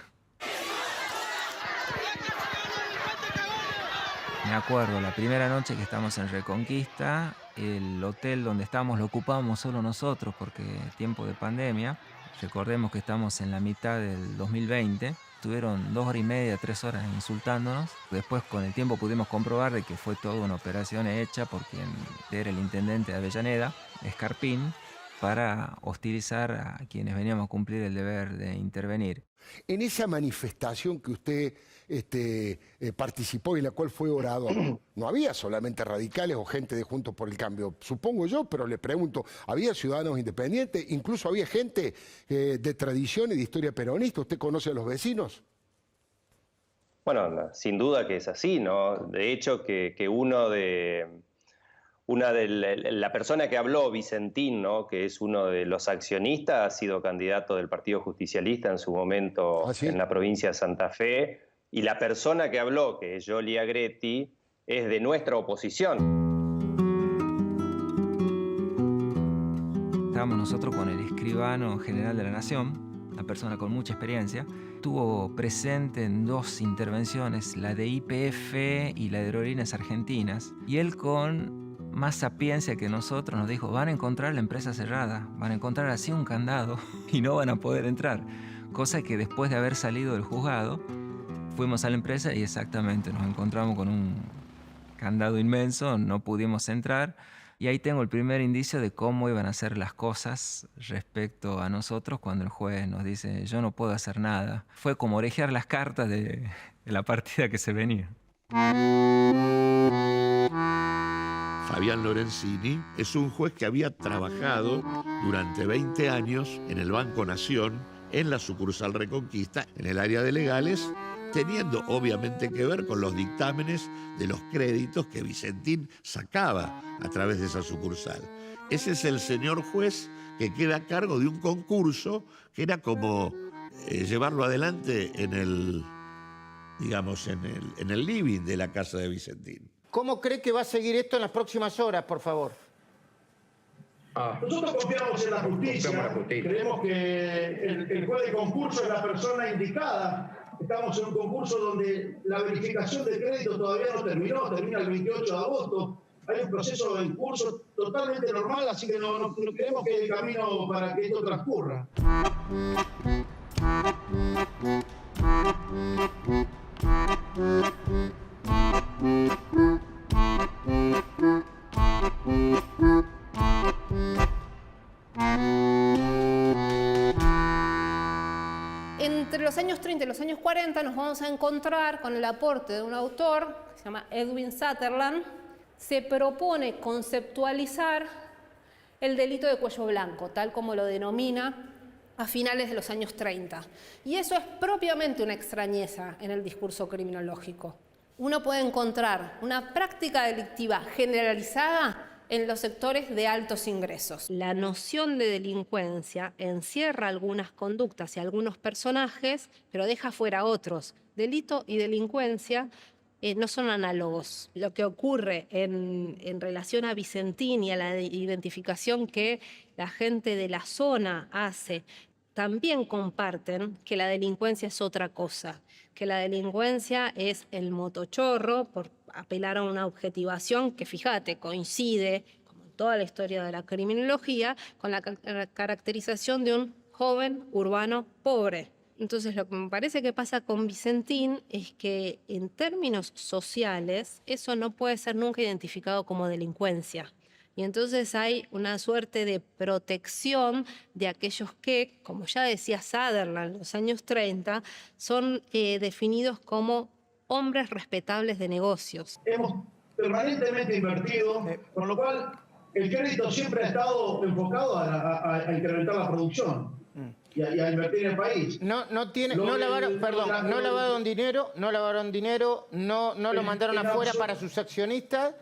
Me acuerdo, la primera noche que estamos en Reconquista, el hotel donde estábamos lo ocupábamos solo nosotros porque tiempo de pandemia. Recordemos que estamos en la mitad del 2020. Estuvieron 2 horas y media, 3 horas insultándonos. Después con el tiempo pudimos comprobar de que fue toda una operación hecha por quien era el intendente de Avellaneda, Escarpín, para hostilizar a quienes veníamos a cumplir el deber de intervenir. En esa manifestación que usted participó y en la cual fue orador, no había solamente radicales o gente de Juntos por el Cambio, supongo yo, pero le pregunto, ¿había ciudadanos independientes? Incluso había gente de tradición y de historia peronista. ¿Usted conoce a los vecinos? Bueno, sin duda que es así, ¿no? De hecho, la persona que habló, Vicentín, ¿no?, que es uno de los accionistas, ha sido candidato del Partido Justicialista en su momento en la provincia de Santa Fe, y la persona que habló, que es Yoli Agretti, es de nuestra oposición. Estábamos nosotros con el escribano general de la Nación, una persona con mucha experiencia. Estuvo presente en 2 intervenciones, la de YPF y la de Aerolíneas Argentinas, y él con más sapiencia que nosotros nos dijo, van a encontrar la empresa cerrada, van a encontrar así un candado y no van a poder entrar. Cosa que después de haber salido del juzgado, fuimos a la empresa y exactamente nos encontramos con un candado inmenso, no pudimos entrar. Y ahí tengo el primer indicio de cómo iban a ser las cosas respecto a nosotros cuando el juez nos dice, yo no puedo hacer nada. Fue como orejear las cartas de la partida que se venía. Fabián Lorenzini es un juez que había trabajado durante 20 años en el Banco Nación, en la sucursal Reconquista, en el área de legales, teniendo obviamente que ver con los dictámenes de los créditos que Vicentín sacaba a través de esa sucursal. Ese es el señor juez que queda a cargo de un concurso que era como llevarlo adelante en el, digamos, en el living de la casa de Vicentín. ¿Cómo cree que va a seguir esto en las próximas horas, por favor? Nosotros confiamos en la justicia. Creemos que el juez de concurso es la persona indicada. Estamos en un concurso donde la verificación de crédito todavía no terminó, termina el 28 de agosto. Hay un proceso en curso totalmente normal, así que no creemos que hay camino para que esto transcurra. Entre los años 30 y los años 40 nos vamos a encontrar con el aporte de un autor que se llama Edwin Sutherland. Se propone conceptualizar el delito de cuello blanco, tal como lo denomina a finales de los años 30. Y eso es propiamente una extrañeza en el discurso criminológico. Uno puede encontrar una práctica delictiva generalizada en los sectores de altos ingresos. La noción de delincuencia encierra algunas conductas y algunos personajes, pero deja fuera otros. Delito y delincuencia no son análogos. Lo que ocurre en relación a Vicentín y a la identificación que la gente de la zona hace, también comparten que la delincuencia es otra cosa, que la delincuencia es el motochorro, por apelar a una objetivación que, fíjate, coincide, como en toda la historia de la criminología, con la caracterización de un joven urbano pobre. Entonces, lo que me parece que pasa con Vicentín es que en términos sociales eso no puede ser nunca identificado como delincuencia. Y entonces hay una suerte de protección de aquellos que, como ya decía Sutherland en los años 30, son definidos como hombres respetables de negocios. Hemos permanentemente invertido, con lo cual el crédito siempre ha estado enfocado a incrementar la producción y a invertir en el país. No lavaron dinero, no lo mandaron afuera para sus accionistas.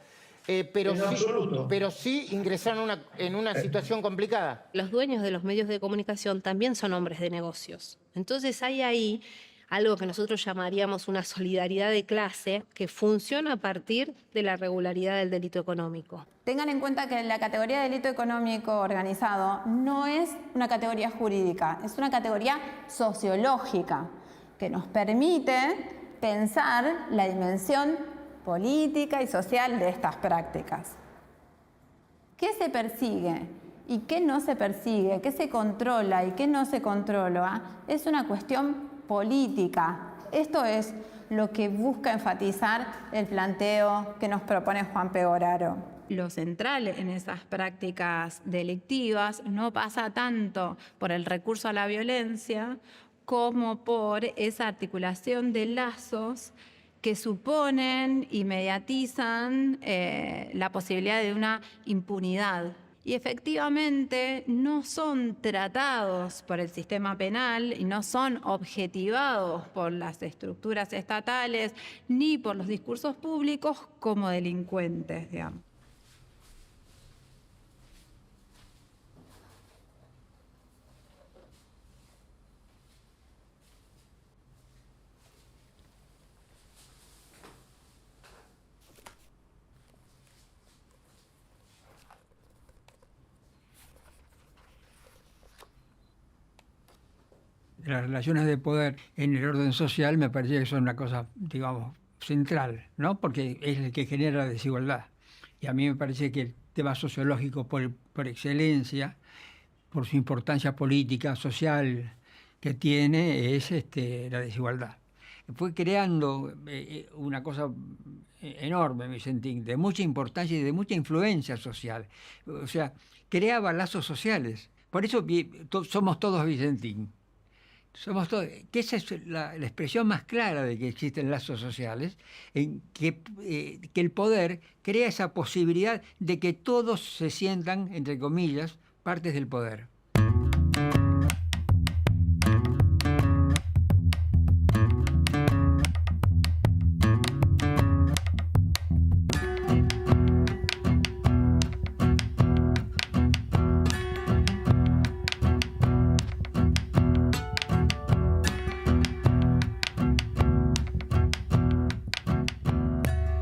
pero sí ingresaron en una situación complicada. Los dueños de los medios de comunicación también son hombres de negocios. Entonces hay ahí algo que nosotros llamaríamos una solidaridad de clase que funciona a partir de la regularidad del delito económico. Tengan en cuenta que la categoría de delito económico organizado no es una categoría jurídica, es una categoría sociológica que nos permite pensar la dimensión política y social de estas prácticas. ¿Qué se persigue y qué no se persigue? ¿Qué se controla y qué no se controla? Es una cuestión política. Esto es lo que busca enfatizar el planteo que nos propone Juan Pegoraro. Lo central en esas prácticas delictivas no pasa tanto por el recurso a la violencia como por esa articulación de lazos que suponen y mediatizan la posibilidad de una impunidad. Y efectivamente no son tratados por el sistema penal y no son objetivados por las estructuras estatales ni por los discursos públicos como delincuentes, digamos. Las relaciones de poder en el orden social me parece que son una cosa, digamos, central, ¿no? Porque es el que genera la desigualdad. Y a mí me parece que el tema sociológico por excelencia, por su importancia política, social que tiene, es la desigualdad. Fue creando una cosa enorme, Vicentín, de mucha importancia y de mucha influencia social. O sea, creaba lazos sociales. Por eso somos todos Vicentín. Somos todos, que esa es la expresión más clara de que existen lazos sociales, en que el poder crea esa posibilidad de que todos se sientan, entre comillas, partes del poder.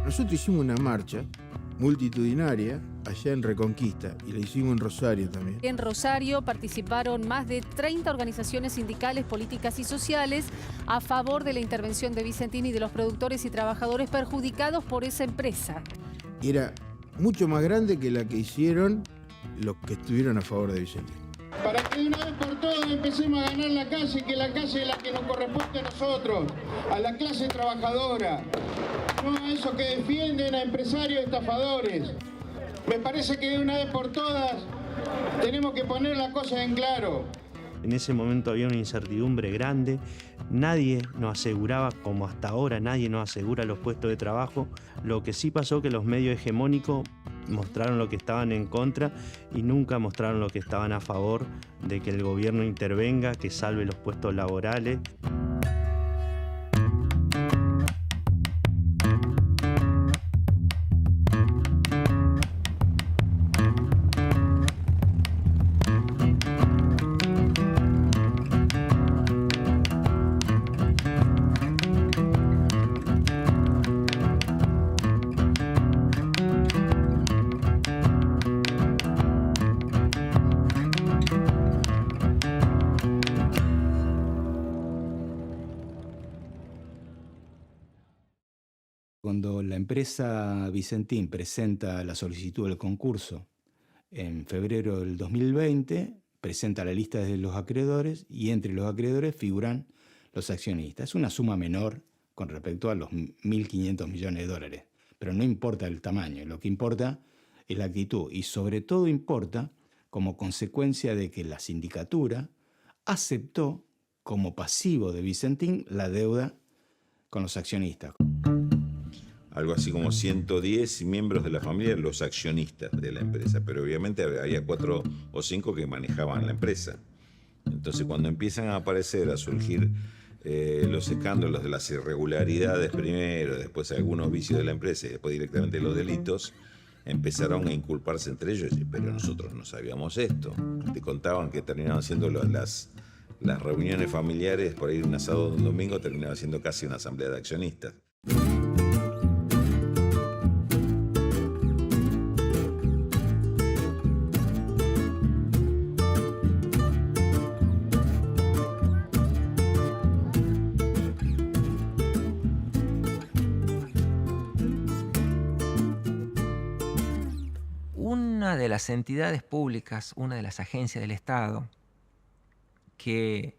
Nosotros hicimos una marcha multitudinaria allá en Reconquista y la hicimos en Rosario también. En Rosario participaron más de 30 organizaciones sindicales, políticas y sociales a favor de la intervención de Vicentín y de los productores y trabajadores perjudicados por esa empresa. Era mucho más grande que la que hicieron los que estuvieron a favor de Vicentín. Para que de una vez por todas empecemos a ganar la calle, que la calle es la que nos corresponde a nosotros, a la clase trabajadora, no a esos que defienden a empresarios estafadores. Me parece que de una vez por todas tenemos que poner las cosas en claro. En ese momento había una incertidumbre grande, nadie nos aseguraba, como hasta ahora nadie nos asegura los puestos de trabajo. Lo que sí pasó que los medios hegemónicos mostraron lo que estaban en contra y nunca mostraron lo que estaban a favor de que el gobierno intervenga, que salve los puestos laborales. Cuando la empresa Vicentín presenta la solicitud del concurso en febrero del 2020, presenta la lista de los acreedores y entre los acreedores figuran los accionistas. Es una suma menor con respecto a los 1.500 millones de dólares, pero no importa el tamaño, lo que importa es la actitud y sobre todo importa como consecuencia de que la sindicatura aceptó como pasivo de Vicentín la deuda con los accionistas. Algo así como 110 miembros de la familia, los accionistas de la empresa, pero obviamente había 4 o 5 que manejaban la empresa. Entonces cuando empiezan a aparecer, a surgir los escándalos de las irregularidades primero, después algunos vicios de la empresa y después directamente los delitos, empezaron a inculparse entre ellos, pero nosotros no sabíamos esto. Te contaban que terminaban siendo las reuniones familiares, por ahí un asado de un domingo terminaba siendo casi una asamblea de accionistas. Una de las entidades públicas, una de las agencias del Estado, que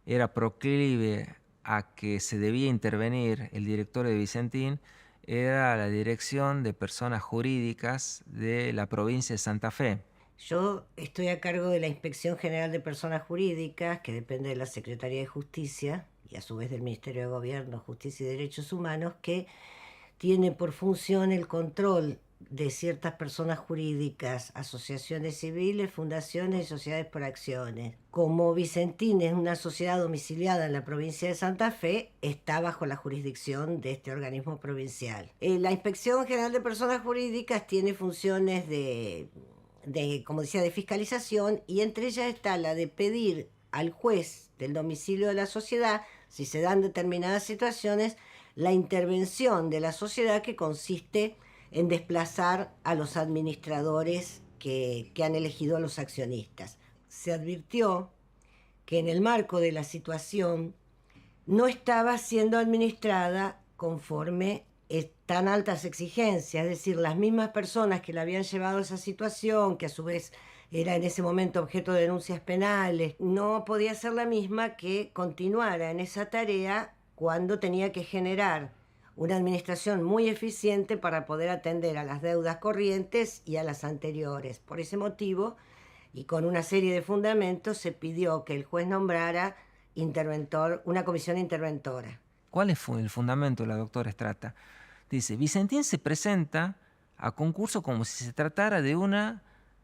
era proclive a que se debía intervenir el directorio de Vicentín, era la Dirección de Personas Jurídicas de la provincia de Santa Fe. Yo estoy a cargo de la Inspección General de Personas Jurídicas, que depende de la Secretaría de Justicia y a su vez del Ministerio de Gobierno, Justicia y Derechos Humanos, que tiene por función el control de ciertas personas jurídicas, asociaciones civiles, fundaciones y sociedades por acciones. Como Vicentín es una sociedad domiciliada en la provincia de Santa Fe, está bajo la jurisdicción de este organismo provincial. La Inspección General de Personas Jurídicas tiene funciones como decía, de fiscalización, y entre ellas está la de pedir al juez del domicilio de la sociedad, si se dan determinadas situaciones, la intervención de la sociedad, que consiste en desplazar a los administradores que han elegido a los accionistas. Se advirtió que en el marco de la situación no estaba siendo administrada conforme tan altas exigencias, es decir, las mismas personas que le habían llevado a esa situación, que a su vez era en ese momento objeto de denuncias penales, no podía ser la misma que continuara en esa tarea cuando tenía que generar una administración muy eficiente para poder atender a las deudas corrientes y a las anteriores. Por ese motivo, y con una serie de fundamentos, se pidió que el juez nombrara una comisión interventora. ¿Cuál es el fundamento de la doctora Estrata? Dice, Vicentín se presenta a concurso como si se tratara de una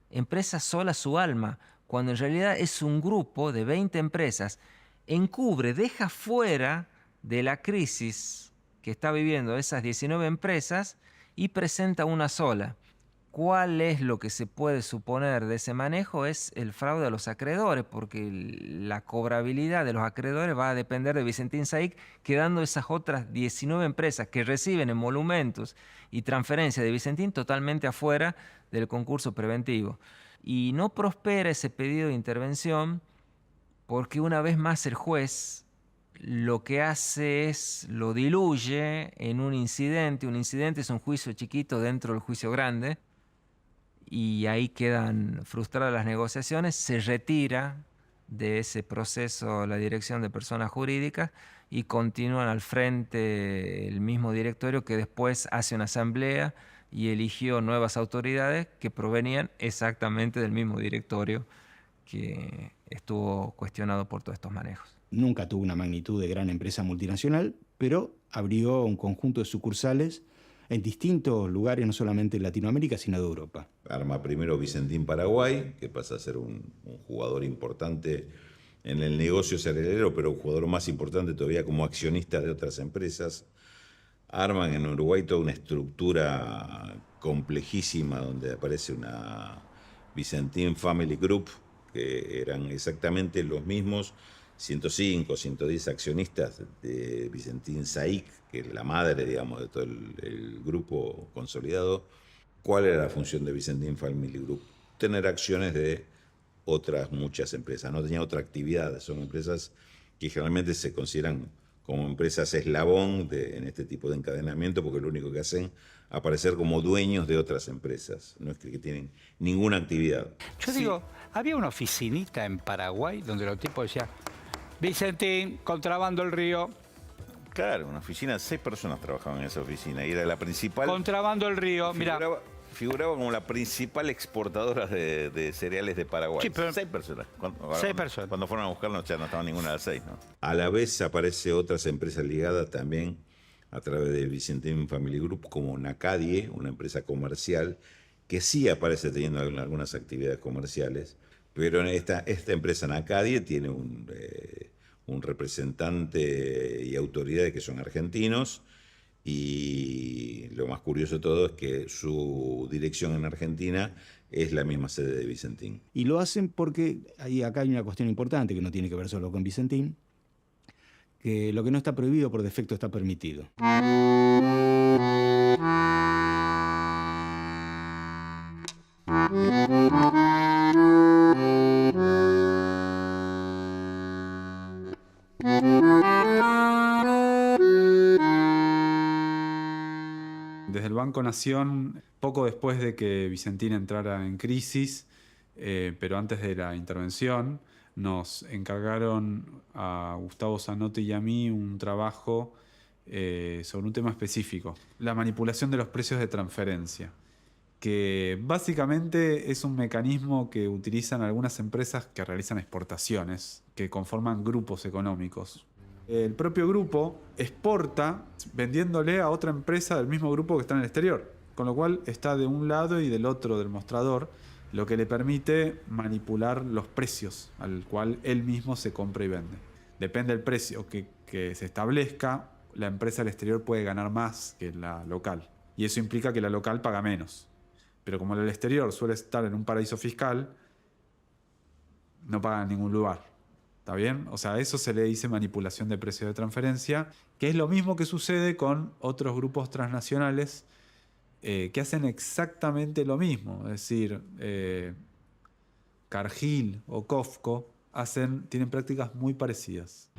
empresa sola su alma, cuando en realidad es un grupo de 20 empresas. Encubre, deja fuera de la crisis que está viviendo esas 19 empresas y presenta una sola. ¿Cuál es lo que se puede suponer de ese manejo? Es el fraude a los acreedores, porque la cobrabilidad de los acreedores va a depender de Vicentín Saic, quedando esas otras 19 empresas que reciben emolumentos y transferencias de Vicentín totalmente afuera del concurso preventivo. Y no prospera ese pedido de intervención porque una vez más el juez lo que hace es lo diluye en un incidente. Un incidente es un juicio chiquito dentro del juicio grande, y ahí quedan frustradas las negociaciones. Se retira de ese proceso la Dirección de Personas Jurídicas y continúan al frente el mismo directorio, que después hace una asamblea y eligió nuevas autoridades que provenían exactamente del mismo directorio que estuvo cuestionado por todos estos manejos. Nunca tuvo una magnitud de gran empresa multinacional, pero abrió un conjunto de sucursales en distintos lugares, no solamente en Latinoamérica, sino de Europa. Arma primero Vicentín Paraguay, que pasa a ser un jugador importante en el negocio cerealero, pero un jugador más importante todavía como accionista de otras empresas. Arman en Uruguay toda una estructura complejísima donde aparece una Vicentín Family Group, que eran exactamente los mismos 105, 110 accionistas de Vicentín Saic, que es la madre, digamos, de todo el grupo consolidado. ¿Cuál era la función de Vicentín Family Group? Tener acciones de otras muchas empresas. No tenía otra actividad. Son empresas que generalmente se consideran como empresas eslabón en este tipo de encadenamiento, porque lo único que hacen es aparecer como dueños de otras empresas. No es que tienen ninguna actividad. Yo digo, había una oficinita en Paraguay donde los tipos decían: Vicentín, contrabando el río. Claro, una oficina, 6 personas trabajaban en esa oficina y era la principal. Contrabando el río, mira. Figuraba como la principal exportadora de cereales de Paraguay. Sí, pero 6 personas. 6 personas. Cuando fueron a buscarnos ya no estaba ninguna de las 6, ¿no? A la vez aparece otras empresas ligadas también a través de Vicentín Family Group, como Nacadie, una empresa comercial, que sí aparece teniendo algunas actividades comerciales, pero esta empresa Nacadie tiene un representante y autoridades que son argentinos, Y lo más curioso de todo es que su dirección en Argentina es la misma sede de Vicentín. Y lo hacen porque acá hay una cuestión importante que no tiene que ver solo con Vicentín, que lo que no está prohibido por defecto está permitido. Desde el Banco Nación, poco después de que Vicentín entrara en crisis, pero antes de la intervención, nos encargaron a Gustavo Zanotti y a mí un trabajo sobre un tema específico, la manipulación de los precios de transferencia, que básicamente es un mecanismo que utilizan algunas empresas que realizan exportaciones, que conforman grupos económicos. El propio grupo exporta vendiéndole a otra empresa del mismo grupo que está en el exterior, con lo cual está de un lado y del otro del mostrador, lo que le permite manipular los precios al cual él mismo se compra y vende. Depende del precio que se establezca, la empresa del exterior puede ganar más que la local, y eso implica que la local paga menos. Pero como el exterior suele estar en un paraíso fiscal, no paga en ningún lugar. ¿Está bien? O sea, eso se le dice manipulación de precios de transferencia, que es lo mismo que sucede con otros grupos transnacionales que hacen exactamente lo mismo. Es decir, Cargill o Cofco tienen prácticas muy parecidas.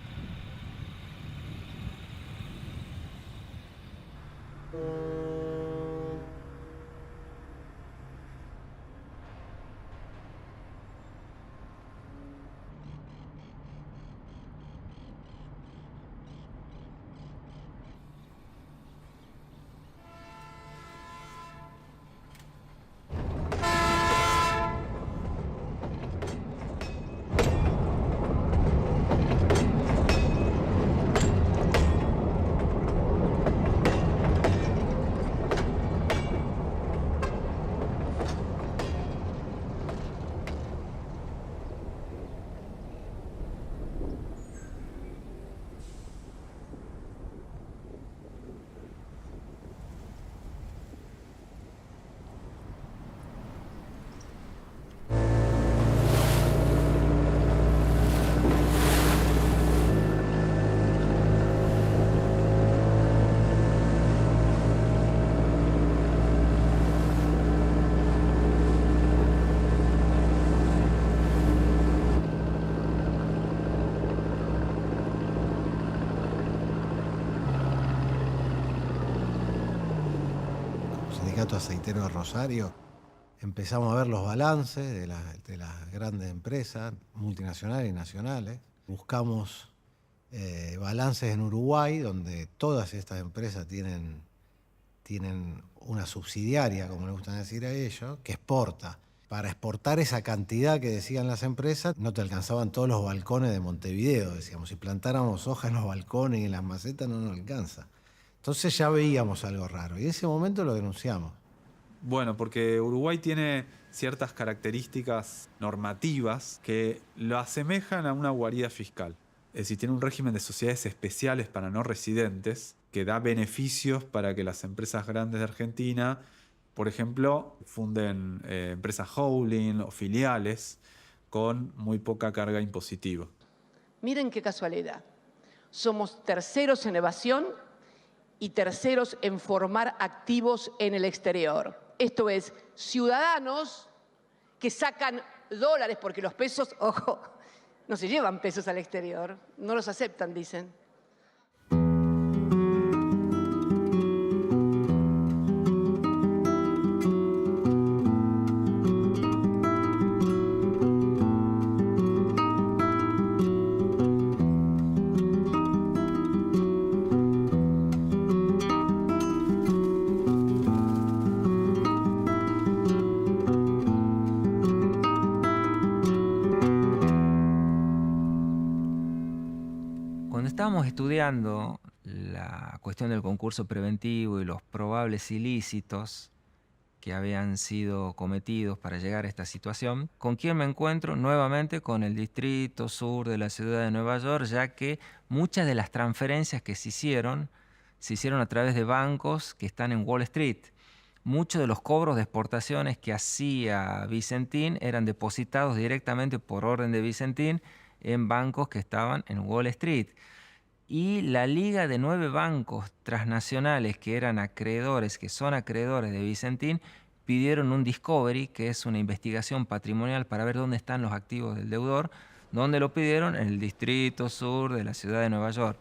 Aceitero de Rosario, empezamos a ver los balances de las grandes empresas multinacionales y nacionales. Buscamos balances en Uruguay, donde todas estas empresas tienen una subsidiaria, como le gustan decir a ellos, que exporta. Para exportar esa cantidad que decían las empresas, no te alcanzaban todos los balcones de Montevideo. Decíamos, si plantáramos hojas en los balcones y en las macetas no nos alcanza. Entonces ya veíamos algo raro y en ese momento lo denunciamos. Bueno, porque Uruguay tiene ciertas características normativas que lo asemejan a una guarida fiscal. Es decir, tiene un régimen de sociedades especiales para no residentes que da beneficios para que las empresas grandes de Argentina, por ejemplo, funden empresas holding o filiales con muy poca carga impositiva. Miren qué casualidad. Somos terceros en evasión y terceros en formar activos en el exterior. Esto es, ciudadanos que sacan dólares, porque los pesos, ojo, no se llevan pesos al exterior, no los aceptan, dicen. Estábamos estudiando la cuestión del concurso preventivo y los probables ilícitos que habían sido cometidos para llegar a esta situación. ¿Con quién me encuentro? Nuevamente con el Distrito Sur de la ciudad de Nueva York, ya que muchas de las transferencias que se hicieron se hicieron a través de bancos que están en Wall Street. Muchos de los cobros de exportaciones que hacía Vicentín eran depositados directamente por orden de Vicentín en bancos que estaban en Wall Street. Y la liga de 9 bancos transnacionales que eran acreedores, que son acreedores de Vicentín, pidieron un discovery, que es una investigación patrimonial para ver dónde están los activos del deudor. ¿Dónde lo pidieron? En el Distrito Sur de la ciudad de Nueva York.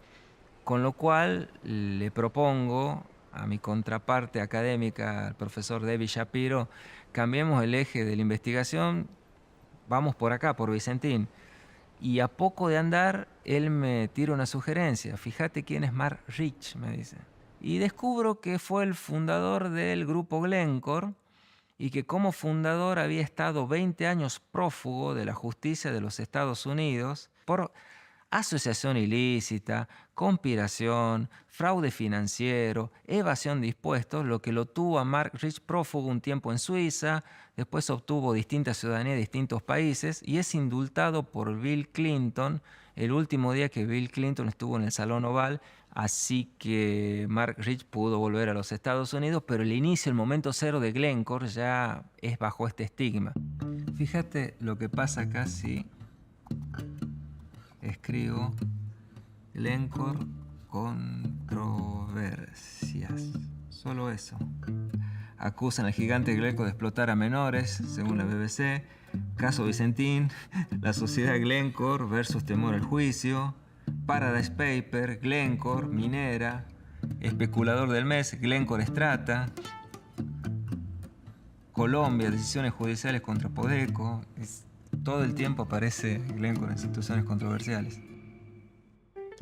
Con lo cual le propongo a mi contraparte académica, al profesor David Shapiro, cambiemos el eje de la investigación, vamos por acá, por Vicentín. Y a poco de andar, él me tira una sugerencia. Fíjate quién es Mark Rich, me dice. Y descubro que fue el fundador del grupo Glencore y que como fundador había estado 20 años prófugo de la justicia de los Estados Unidos por asociación ilícita, conspiración, fraude financiero, evasión de impuestos, lo que lo tuvo a Mark Rich prófugo un tiempo en Suiza, después obtuvo distintas ciudadanías de distintos países y es indultado por Bill Clinton el último día que Bill Clinton estuvo en el Salón Oval, así que Mark Rich pudo volver a los Estados Unidos, pero el inicio, el momento cero de Glencore ya es bajo este estigma. Fíjate lo que pasa acá si escribo Glencore controversias. Solo eso. Acusan al gigante Glencore de explotar a menores, según la BBC. Caso Vicentín, la sociedad Glencore versus temor al juicio. Paradise Paper, Glencore, minera. Especulador del mes, Glencore Strata. Colombia, decisiones judiciales contra Podeco. Todo el tiempo aparece Glencore en situaciones controversiales.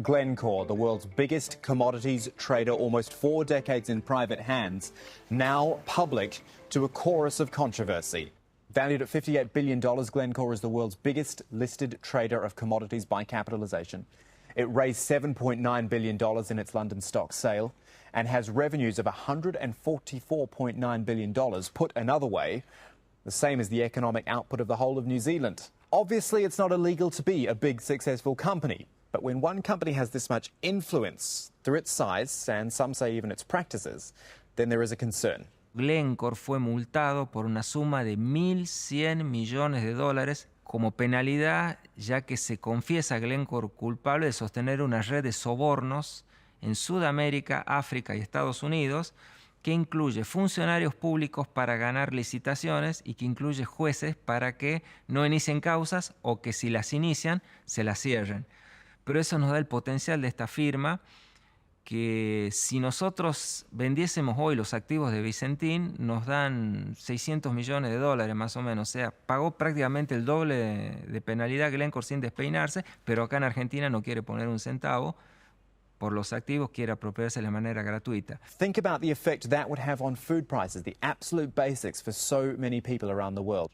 Glencore, the world's biggest commodities trader, almost 4 decades in private hands, now public to a chorus of controversy. Valued at $58 billion, Glencore is the world's biggest listed trader of commodities by capitalization. It raised $7.9 billion in its London stock sale and has revenues of $144.9 billion. Put another way, the same as the economic output of the whole of New Zealand. Obviously, it's not illegal to be a big, successful company. But when one company has this much influence through its size, and some say even its practices, then there is a concern. Glencore fue multado por una suma de $1.100 millones como penalidad, ya que se confiesa a Glencore culpable de sostener una red de sobornos en Sudamérica, África y Estados Unidos, que incluye funcionarios públicos para ganar licitaciones y que incluye jueces para que no inicien causas o que si las inician, se las cierren. Pero eso nos da el potencial de esta firma, que si nosotros vendiésemos hoy los activos de Vicentín, nos dan $600 millones más o menos. O sea, pagó prácticamente el doble de penalidad Glencore sin despeinarse, pero acá en Argentina no quiere poner un centavo por los activos, quiere apropiarse de manera gratuita. Think about the effect that would have on food prices, the absolute basics for so many people around the world.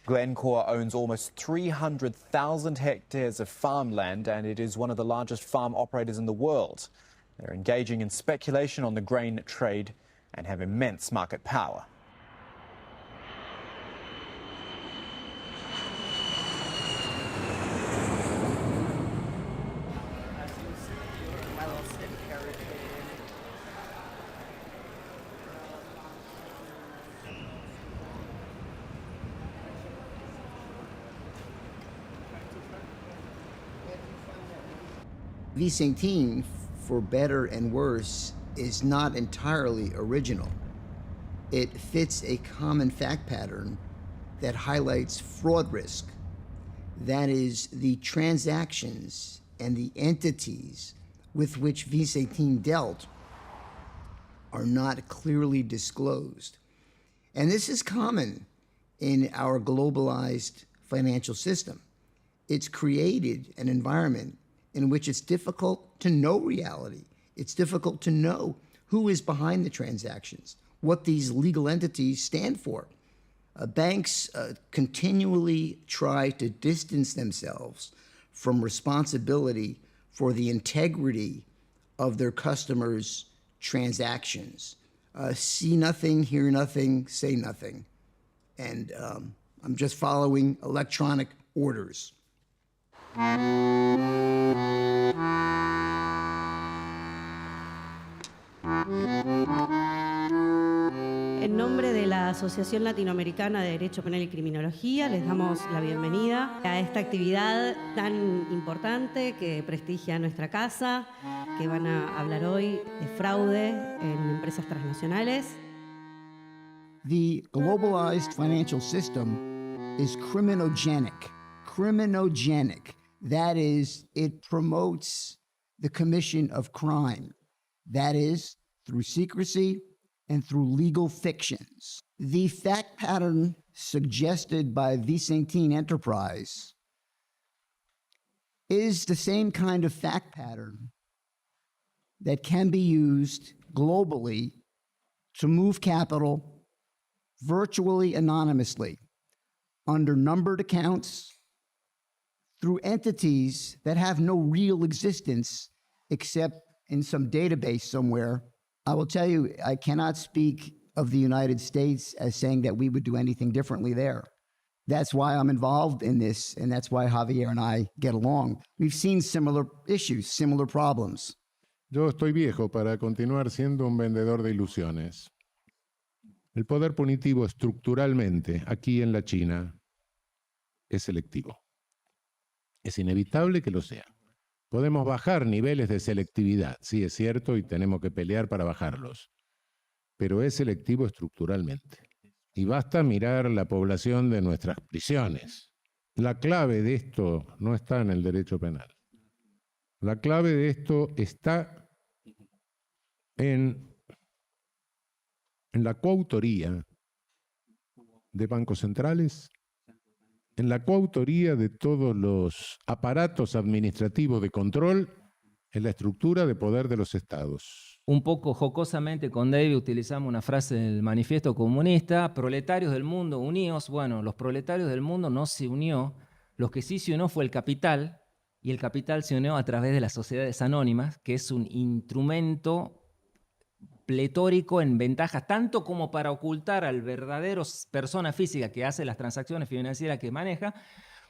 Glencore owns almost 300,000 hectares of farmland, and it is one of the largest farm operators in the world. They're engaging in speculation on the grain trade and have immense market power. Vicentín, for better and worse, is not entirely original. It fits a common fact pattern that highlights fraud risk. That is, the transactions and the entities with which Vicentín dealt are not clearly disclosed. And this is common in our globalized financial system. It's created an environment in which it's difficult to know reality. It's difficult to know who is behind the transactions, what these legal entities stand for. Banks continually try to distance themselves from responsibility for the integrity of their customers' transactions. See nothing, hear nothing, say nothing. And I'm just following electronic orders. En nombre de la Asociación Latinoamericana de Derecho Penal y Criminología, les damos la bienvenida a esta actividad tan importante que prestigia nuestra casa, que van a hablar hoy de fraude en empresas transnacionales. The globalized financial system is criminogenic. Criminogenic. That is, it promotes the commission of crime. That is, through secrecy and through legal fictions. The fact pattern suggested by Vicentin Enterprise is the same kind of fact pattern that can be used globally to move capital virtually anonymously under numbered accounts through entities that have no real existence except in some database somewhere. I will tell you, I cannot speak of the United States as saying that we would do anything differently there. That's why I'm involved in this, and that's why Javier and I get along. We've seen similar issues, similar problems. Yo estoy viejo para continuar siendo un vendedor de ilusiones. El poder punitivo estructuralmente, aquí en la China, es selectivo. Es inevitable que lo sea. Podemos bajar niveles de selectividad, sí es cierto, y tenemos que pelear para bajarlos. Pero es selectivo estructuralmente. Y basta mirar la población de nuestras prisiones. La clave de esto no está en el derecho penal. La clave de esto está en la coautoría de bancos centrales, en la coautoría de todos los aparatos administrativos de control, en la estructura de poder de los estados. Un poco jocosamente con David utilizamos una frase del manifiesto comunista: proletarios del mundo, uníos. Bueno, los proletarios del mundo no se unió, lo que sí se unió fue el capital, y el capital se unió a través de las sociedades anónimas, que es un instrumento pletórico en ventajas, tanto como para ocultar al verdadero persona física que hace las transacciones financieras que maneja,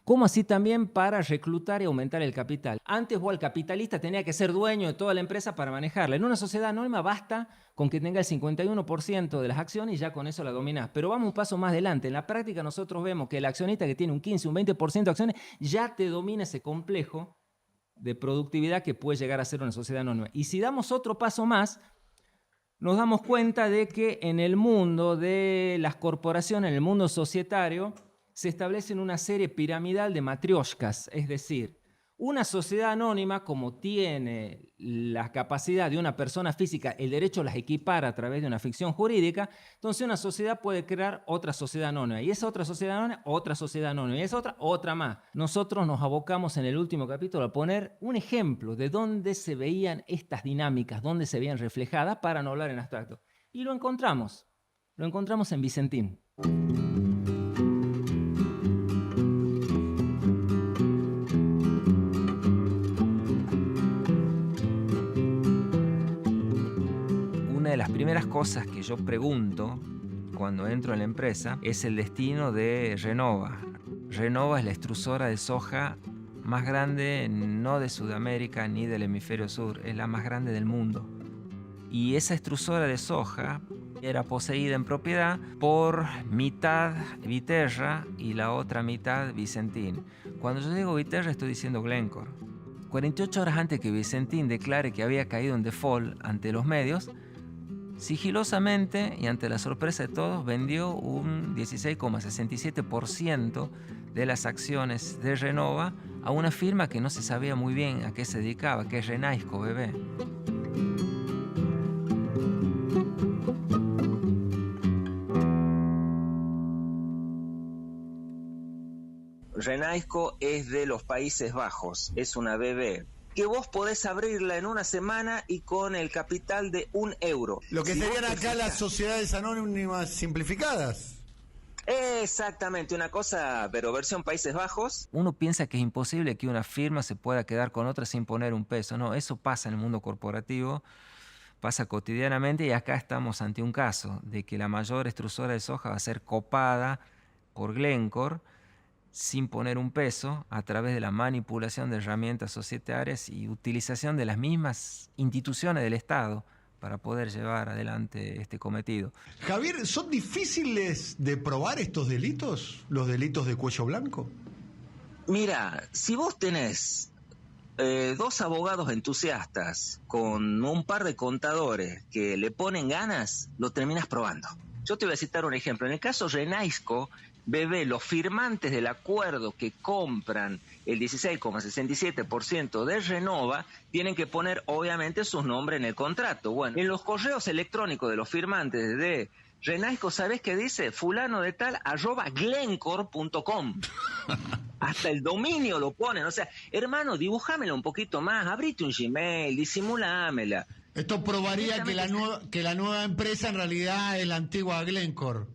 como así también para reclutar y aumentar el capital. Antes vos, el capitalista, tenía que ser dueño de toda la empresa para manejarla. En una sociedad anónima basta con que tenga el 51% de las acciones y ya con eso la dominás. Pero vamos un paso más adelante. En la práctica nosotros vemos que el accionista que tiene un 15, un 20% de acciones ya te domina ese complejo de productividad que puede llegar a ser una sociedad anónima. Y si damos otro paso más, nos damos cuenta de que en el mundo de las corporaciones, en el mundo societario, se establecen una serie piramidal de matrioshkas, es decir, una sociedad anónima, como tiene la capacidad de una persona física, el derecho las equipara a través de una ficción jurídica, entonces una sociedad puede crear otra sociedad anónima, y esa otra sociedad anónima, otra sociedad anónima, y esa otra más. Nosotros nos abocamos en el último capítulo a poner un ejemplo de dónde se veían estas dinámicas, dónde se veían reflejadas, para no hablar en abstracto. Y lo encontramos en Vicentin. Una de las primeras cosas que yo pregunto cuando entro en la empresa es el destino de Renova. Renova es la extrusora de soja más grande, no de Sudamérica ni del hemisferio sur, es la más grande del mundo. Y esa extrusora de soja era poseída en propiedad por mitad Viterra y la otra mitad Vicentin. Cuando yo digo Viterra estoy diciendo Glencore. 48 horas antes que Vicentin declare que había caído en default ante los medios, sigilosamente y ante la sorpresa de todos, vendió un 16,67% de las acciones de Renova a una firma que no se sabía muy bien a qué se dedicaba, que es Renaisco BB. Renaisco es de los Países Bajos, es una BB. Que vos podés abrirla en una semana y con el capital de €1. Lo que Si serían vos acá las sociedades anónimas simplificadas. Exactamente, una cosa, pero versión Países Bajos. Uno piensa que es imposible que una firma se pueda quedar con otra sin poner un peso. No, eso pasa en el mundo corporativo, pasa cotidianamente, y acá estamos ante un caso de que la mayor extrusora de soja va a ser copada por Glencore sin poner un peso, a través de la manipulación de herramientas societarias y utilización de las mismas instituciones del Estado para poder llevar adelante este cometido. Javier, ¿son difíciles de probar estos delitos, los delitos de cuello blanco? Mira, si vos tenés 2 abogados entusiastas con un par de contadores que le ponen ganas, lo terminas probando. Yo te voy a citar un ejemplo. En el caso Renaisco, BB, los firmantes del acuerdo que compran el 16,67% de Renova tienen que poner obviamente sus nombres en el contrato. Bueno, en los correos electrónicos de los firmantes de Renaisco, ¿sabés qué dice? fulano de tal @glencore.com. Hasta el dominio lo ponen. O sea, hermano, dibujámela un poquito más, abrite un Gmail, disimulámela. Esto probaría que la nueva empresa en realidad es la antigua Glencore.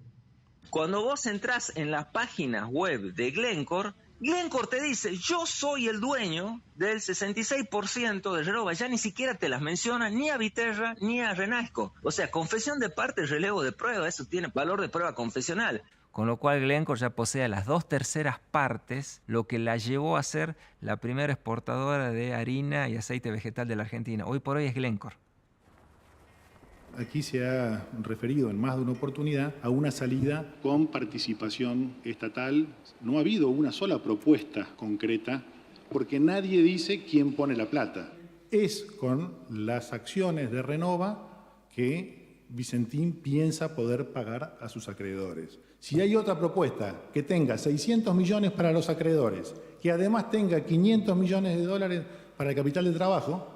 Cuando vos entrás en las páginas web de Glencore, Glencore te dice, yo soy el dueño del 66% de Renova. Ya ni siquiera te las menciona ni a Viterra ni a Renaisco. O sea, confesión de parte, relevo de prueba, eso tiene valor de prueba confesional. Con lo cual Glencore ya posee las 2/3 partes, lo que la llevó a ser la primera exportadora de harina y aceite vegetal de la Argentina. Hoy por hoy es Glencore. Aquí se ha referido en más de una oportunidad a una salida con participación estatal. No ha habido una sola propuesta concreta porque nadie dice quién pone la plata. Es con las acciones de Renova que Vicentín piensa poder pagar a sus acreedores. Si hay otra propuesta que tenga 600 millones para los acreedores, que además tenga 500 millones de dólares para el capital de trabajo,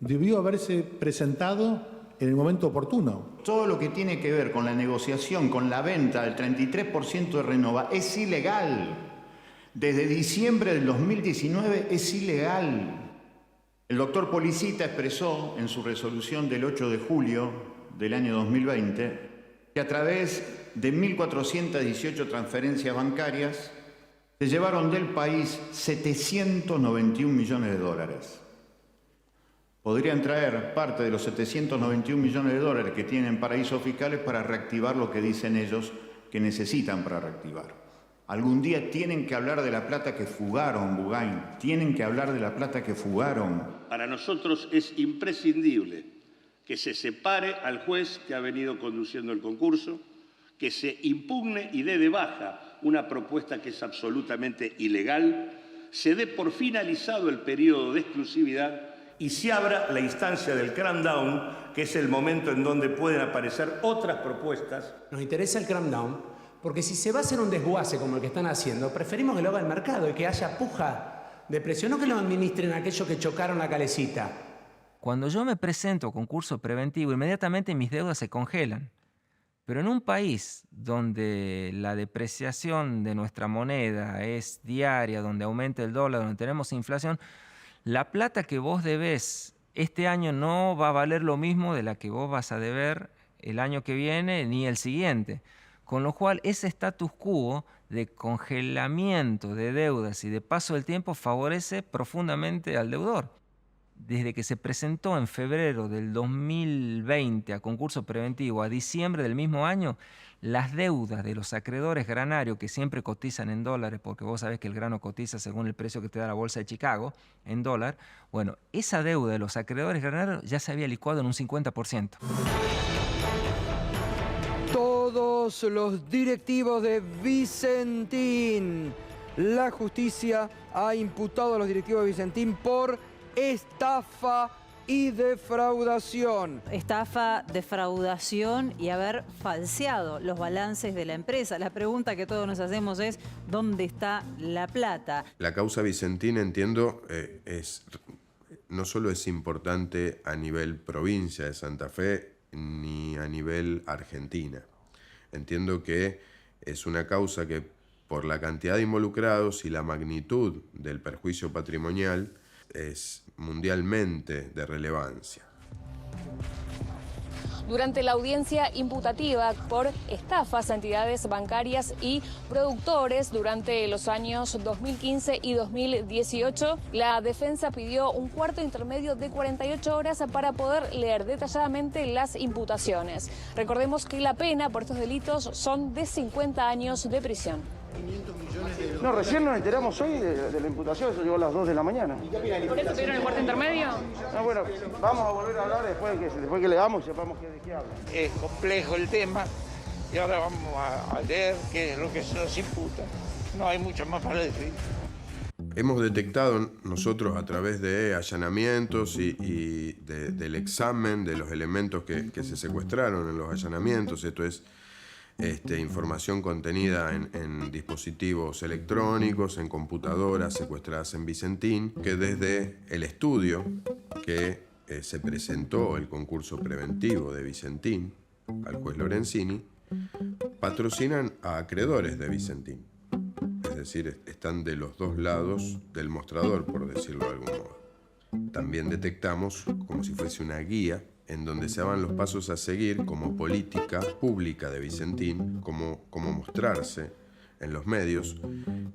debió haberse presentado en el momento oportuno. Todo lo que tiene que ver con la negociación, con la venta del 33% de Renova es ilegal. Desde diciembre del 2019 es ilegal. El doctor Policita expresó en su resolución del 8 de julio del año 2020 que a través de 1.418 transferencias bancarias se llevaron del país 791 millones de dólares. Podrían traer parte de los 791 millones de dólares que tienen paraísos fiscales para reactivar lo que dicen ellos que necesitan para reactivar. Algún día tienen que hablar de la plata que fugaron, Bugain. Tienen que hablar de la plata que fugaron. Para nosotros es imprescindible que se separe al juez que ha venido conduciendo el concurso, que se impugne y dé de baja una propuesta que es absolutamente ilegal, se dé por finalizado el periodo de exclusividad y se abra la instancia del cram-down, que es el momento en donde pueden aparecer otras propuestas. Nos interesa el cram-down porque si se va a hacer un desguace como el que están haciendo, preferimos que lo haga el mercado y que haya puja de precio, no que lo administren aquellos que chocaron la calecita. Cuando yo me presento a concurso preventivo, inmediatamente mis deudas se congelan. Pero en un país donde la depreciación de nuestra moneda es diaria, donde aumenta el dólar, donde tenemos inflación, la plata que vos debés este año no va a valer lo mismo de la que vos vas a deber el año que viene ni el siguiente. Con lo cual, ese status quo de congelamiento de deudas y de paso del tiempo favorece profundamente al deudor. Desde que se presentó en febrero del 2020 a concurso preventivo a diciembre del mismo año, las deudas de los acreedores granarios, que siempre cotizan en dólares, porque vos sabés que el grano cotiza según el precio que te da la bolsa de Chicago, en dólar, bueno, esa deuda de los acreedores granarios ya se había licuado en un 50%. Todos los directivos de Vicentín. La justicia ha imputado a los directivos de Vicentín por estafa y defraudación. Estafa, defraudación y haber falseado los balances de la empresa. La pregunta que todos nos hacemos es, ¿dónde está la plata? La causa Vicentín, entiendo, no solo es importante a nivel provincia de Santa Fe, ni a nivel Argentina. Entiendo que es una causa que, por la cantidad de involucrados y la magnitud del perjuicio patrimonial, es mundialmente de relevancia. Durante la audiencia imputativa por estafas a entidades bancarias y productores durante los años 2015 y 2018, la defensa pidió un cuarto intermedio de 48 horas para poder leer detalladamente las imputaciones. Recordemos que la pena por estos delitos son de 50 años de prisión. No, recién nos enteramos hoy de la imputación, eso llegó a las 2 de la mañana. ¿Por eso pidieron el cuarto intermedio? No, bueno, vamos a volver a hablar después que leamos y sepamos de qué habla. Es complejo el tema y ahora vamos a leer qué es lo que se nos imputa. No hay mucho más para decir. Hemos detectado nosotros a través de allanamientos y del examen de los elementos que se secuestraron en los allanamientos, esto es información contenida en dispositivos electrónicos, en computadoras secuestradas en Vicentín, que desde el estudio que se presentó el concurso preventivo de Vicentín al juez Lorenzini, patrocinan a acreedores de Vicentín. Es decir, están de los dos lados del mostrador, por decirlo de algún modo. También detectamos, como si fuese una guía, en donde se van los pasos a seguir como política pública de Vicentín, cómo mostrarse en los medios,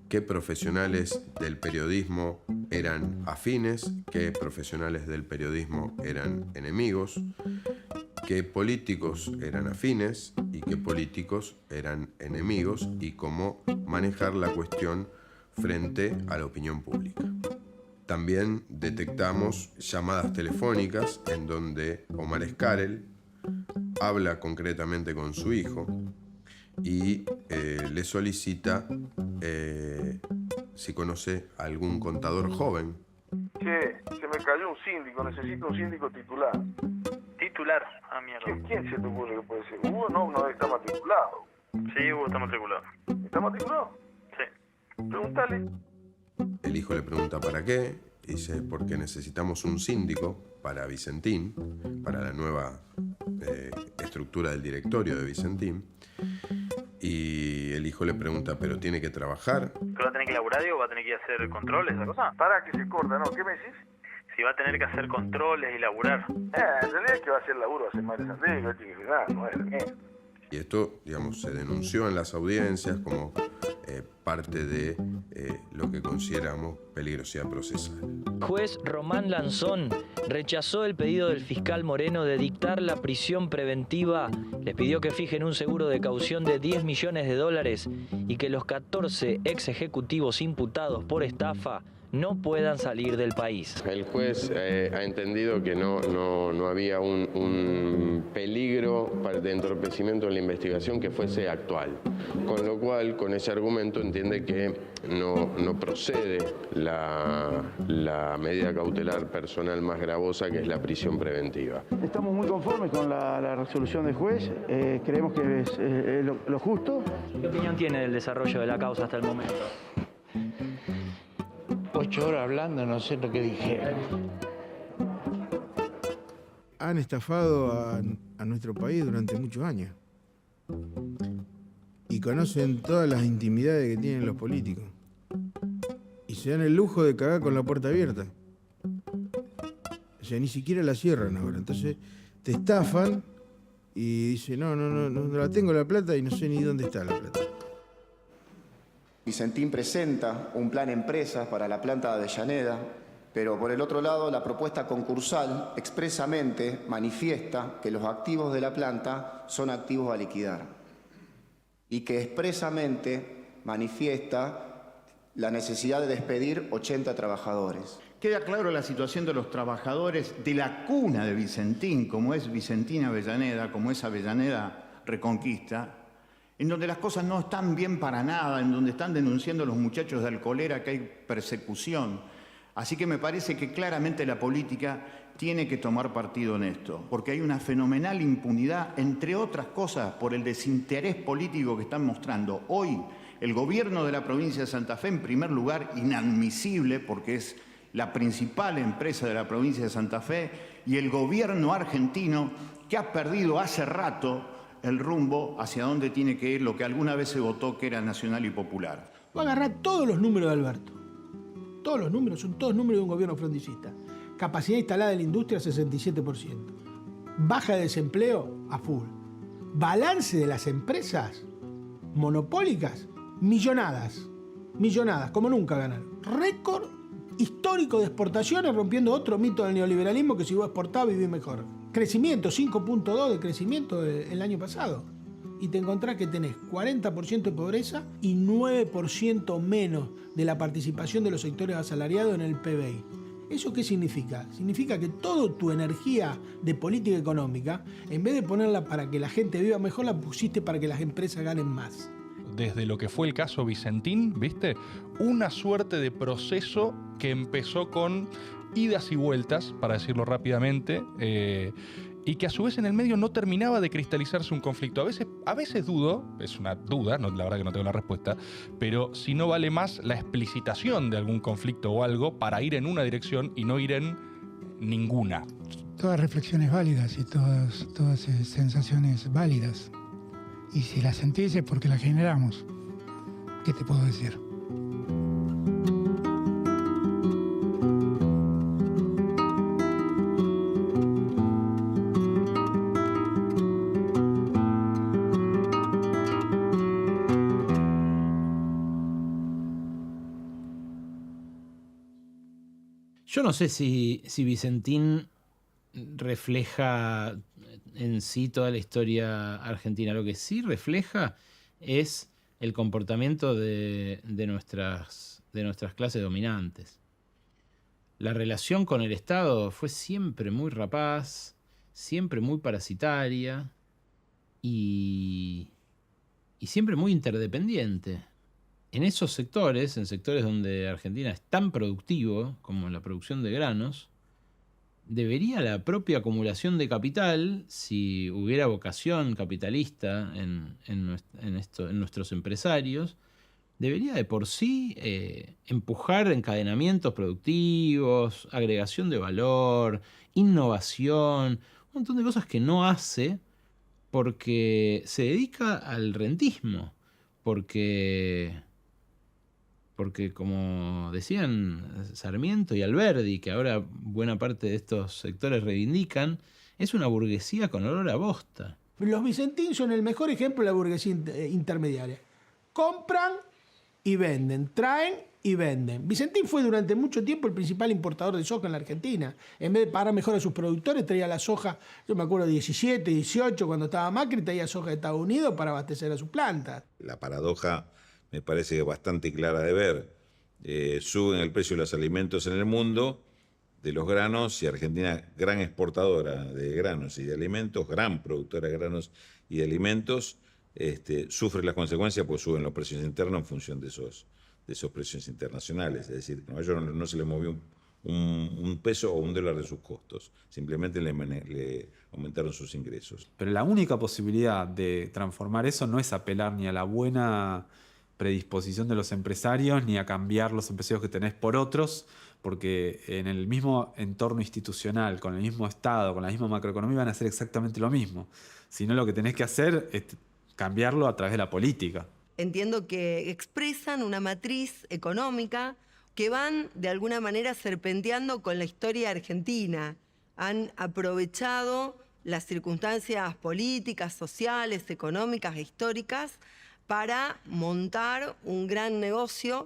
qué profesionales del periodismo eran afines, qué profesionales del periodismo eran enemigos, qué políticos eran afines y qué políticos eran enemigos, y cómo manejar la cuestión frente a la opinión pública. También detectamos llamadas telefónicas en donde Omar Scarell habla concretamente con su hijo y le solicita si conoce a algún contador joven. Che, se me cayó un síndico, necesito un síndico titular. ¿Titular? Ah, mierda. ¿Quién se te ocurre que puede ser? Hugo no está matriculado. Sí, Hugo está matriculado. ¿Está matriculado? Sí. Pregúntale. El hijo le pregunta para qué, dice porque necesitamos un síndico para Vicentín, para la nueva estructura del directorio de Vicentín. Y el hijo le pregunta, ¿pero tiene que trabajar? ¿Que va a tener que laburar o va a tener que hacer controles, esa cosa? Para que se corta, ¿no? ¿Qué me decís? Si va a tener que hacer controles y laburar. En realidad que va a hacer laburo, va a hacer Madre Sandé, que tiene que cuidar, no es bien. Y esto, digamos, se denunció en las audiencias como parte de lo que consideramos peligrosidad procesal. Juez Román Lanzón rechazó el pedido del fiscal Moreno de dictar la prisión preventiva. Les pidió que fijen un seguro de caución de $10 millones y que los 14 ex ejecutivos imputados por estafa no puedan salir del país. El juez ha entendido que no había un peligro de entorpecimiento en la investigación que fuese actual, con lo cual, con ese argumento, entiende que no procede la medida cautelar personal más gravosa, que es la prisión preventiva. Estamos muy conformes con la resolución del juez, creemos que es lo justo. ¿Qué opinión tiene del desarrollo de la causa hasta el momento? 8 horas hablando, no sé lo que dijeron. Han estafado a nuestro país durante muchos años. Y conocen todas las intimidades que tienen los políticos. Y se dan el lujo de cagar con la puerta abierta. O sea, ni siquiera la cierran ahora. Entonces te estafan y dicen, no la tengo la plata y no sé ni dónde está la plata. Vicentín presenta un plan empresas para la planta de Avellaneda, pero por el otro lado la propuesta concursal expresamente manifiesta que los activos de la planta son activos a liquidar y que expresamente manifiesta la necesidad de despedir 80 trabajadores. Queda claro la situación de los trabajadores de la cuna de Vicentín, como es Vicentín Avellaneda, como es Avellaneda Reconquista, en donde las cosas no están bien para nada, en donde están denunciando los muchachos de Alcolera que hay persecución. Así que me parece que claramente la política tiene que tomar partido en esto, porque hay una fenomenal impunidad, entre otras cosas, por el desinterés político que están mostrando hoy el gobierno de la provincia de Santa Fe, en primer lugar, inadmisible, porque es la principal empresa de la provincia de Santa Fe, y el gobierno argentino, que ha perdido hace rato el rumbo hacia dónde tiene que ir lo que alguna vez se votó que era nacional y popular. Va a agarrar todos los números de Alberto. Todos los números, son todos números de un gobierno fronticista. Capacidad instalada de la industria, 67%. Baja de desempleo, a full. Balance de las empresas monopólicas, millonadas. Millonadas, como nunca ganaron. Récord histórico de exportaciones, rompiendo otro mito del neoliberalismo, que si vos exportás vivís mejor. Crecimiento, 5.2 de crecimiento el año pasado. y te encontrás que tenés 40% de pobreza y 9% menos de la participación de los sectores asalariados en el PBI. ¿Eso qué significa? Significa que toda tu energía de política económica, en vez de ponerla para que la gente viva mejor, la pusiste para que las empresas ganen más. Desde lo que fue el caso Vicentín, ¿viste? Una suerte de proceso que empezó con idas y vueltas, para decirlo rápidamente, y que a su vez en el medio no terminaba de cristalizarse un conflicto. A veces dudo, es una duda, no, la verdad que no tengo la respuesta, pero si no vale más la explicitación de algún conflicto o algo para ir en una dirección y no ir en ninguna. Todas reflexiones válidas y todas sensaciones válidas. Y si las sentís es porque las generamos. ¿Qué te puedo decir? Yo no sé si Vicentín refleja en sí toda la historia argentina. Lo que sí refleja es el comportamiento de nuestras clases dominantes. La relación con el Estado fue siempre muy rapaz, siempre muy parasitaria y siempre muy interdependiente. En esos sectores, en sectores donde Argentina es tan productivo como en la producción de granos, debería la propia acumulación de capital, si hubiera vocación capitalista en nuestros empresarios, debería de por sí empujar encadenamientos productivos, agregación de valor, innovación, un montón de cosas que no hace porque se dedica al rentismo, porque como decían Sarmiento y Alberdi, que ahora buena parte de estos sectores reivindican, es una burguesía con olor a bosta. Los Vicentín son el mejor ejemplo de la burguesía intermediaria. Compran y venden, traen y venden. Vicentín fue durante mucho tiempo el principal importador de soja en la Argentina. En vez de pagar mejor a sus productores, traía la soja, yo me acuerdo 17, 18, cuando estaba Macri, traía soja de Estados Unidos para abastecer a sus plantas. La paradoja me parece bastante clara de ver. Suben el precio de los alimentos en el mundo, de los granos, y Argentina, gran exportadora de granos y de alimentos, gran productora de granos y de alimentos, sufre las consecuencias porque suben los precios internos en función de esos precios internacionales. Es decir, a Nueva York no se le movió un peso o un dólar de sus costos, simplemente le aumentaron sus ingresos. Pero la única posibilidad de transformar eso no es apelar ni a la buena predisposición de los empresarios ni a cambiar los empresarios que tenés por otros, porque en el mismo entorno institucional, con el mismo Estado, con la misma macroeconomía van a hacer exactamente lo mismo. Sino lo que tenés que hacer es cambiarlo a través de la política. Entiendo que expresan una matriz económica que van de alguna manera serpenteando con la historia argentina. Han aprovechado las circunstancias políticas, sociales, económicas e históricas para montar un gran negocio.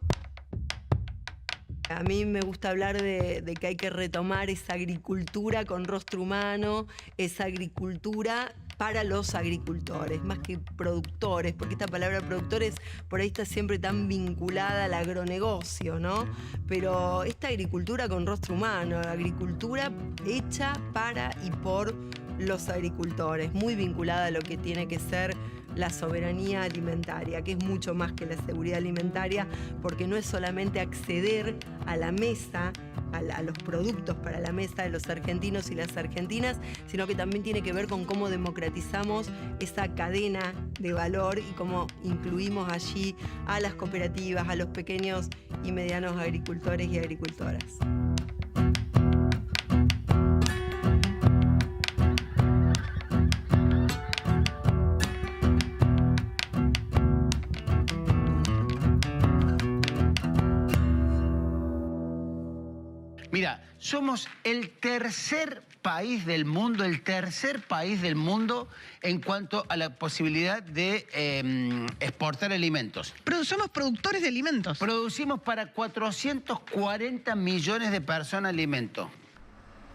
A mí me gusta hablar de que hay que retomar esa agricultura con rostro humano, esa agricultura para los agricultores, más que productores, porque esta palabra productores por ahí está siempre tan vinculada al agronegocio, ¿no? Pero esta agricultura con rostro humano, agricultura hecha para y por los agricultores, muy vinculada a lo que tiene que ser la soberanía alimentaria, que es mucho más que la seguridad alimentaria, porque no es solamente acceder a la mesa, a los productos para la mesa de los argentinos y las argentinas, sino que también tiene que ver con cómo democratizamos esa cadena de valor y cómo incluimos allí a las cooperativas, a los pequeños y medianos agricultores y agricultoras. Mira, somos el tercer país del mundo en cuanto a la posibilidad de exportar alimentos. Pero somos productores de alimentos. Producimos para 440 millones de personas alimentos.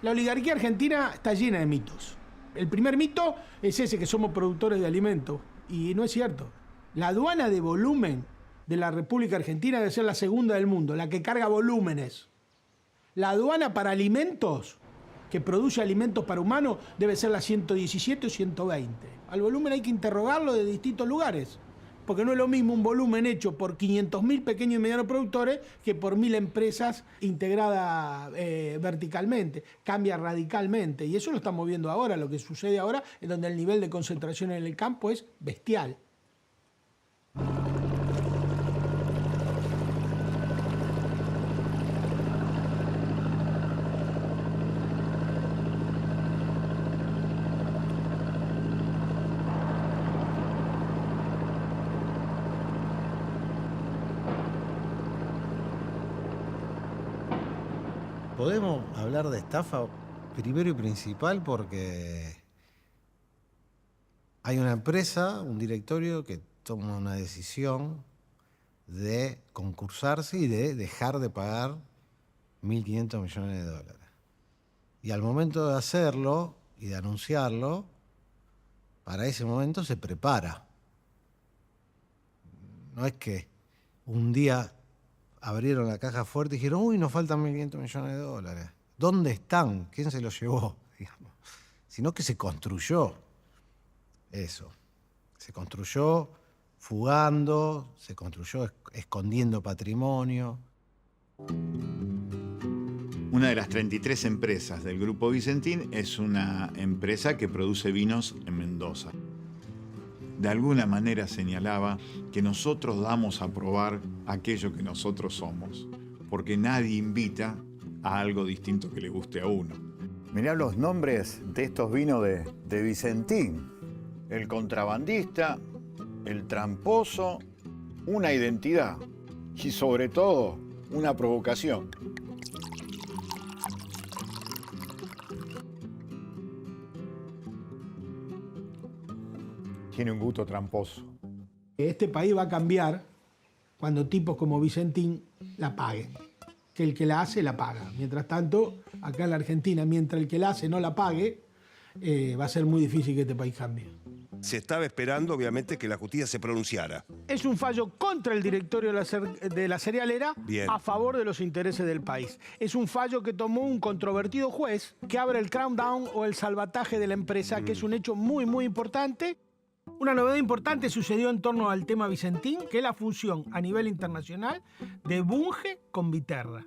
La oligarquía argentina está llena de mitos. El primer mito es ese, que somos productores de alimentos. y no es cierto. La aduana de volumen de la República Argentina debe ser la segunda del mundo, la que carga volúmenes. La aduana para alimentos, que produce alimentos para humanos, debe ser la 117 o 120. Al volumen hay que interrogarlo de distintos lugares, porque no es lo mismo un volumen hecho por 500.000 pequeños y medianos productores que por 1.000 empresas integradas verticalmente. Cambia radicalmente, y eso lo estamos viendo ahora, lo que sucede ahora, en donde el nivel de concentración en el campo es bestial. Podemos hablar de estafa primero y principal porque hay una empresa, un directorio que toma una decisión de concursarse y de dejar de pagar 1.500 millones de dólares. Y al momento de hacerlo y de anunciarlo, para ese momento se prepara. No es que un día abrieron la caja fuerte y dijeron, uy, nos faltan 1.500 millones de dólares. ¿Dónde están? ¿Quién se los llevó? Digamos. Sino que se construyó eso. Se construyó fugando, se construyó escondiendo patrimonio. Una de las 33 empresas del Grupo Vicentín es una empresa que produce vinos en Mendoza. De alguna manera señalaba que nosotros damos a probar aquello que nosotros somos, porque nadie invita a algo distinto que le guste a uno. Mirá los nombres de estos vinos de Vicentín. El contrabandista, el tramposo, una identidad y sobre todo una provocación. Tiene un gusto tramposo. Este país va a cambiar cuando tipos como Vicentín la paguen. Que el que la hace, la paga. Mientras tanto, acá en la Argentina, mientras el que la hace no la pague, va a ser muy difícil que este país cambie. Se estaba esperando, obviamente, que la justicia se pronunciara. Es un fallo contra el directorio de la cerealera. Bien. A favor de los intereses del país. Es un fallo que tomó un controvertido juez que abre el crown down o el salvataje de la empresa, que es un hecho muy, muy importante. Una novedad importante sucedió en torno al tema Vicentín, que es la fusión a nivel internacional de Bunge con Viterra.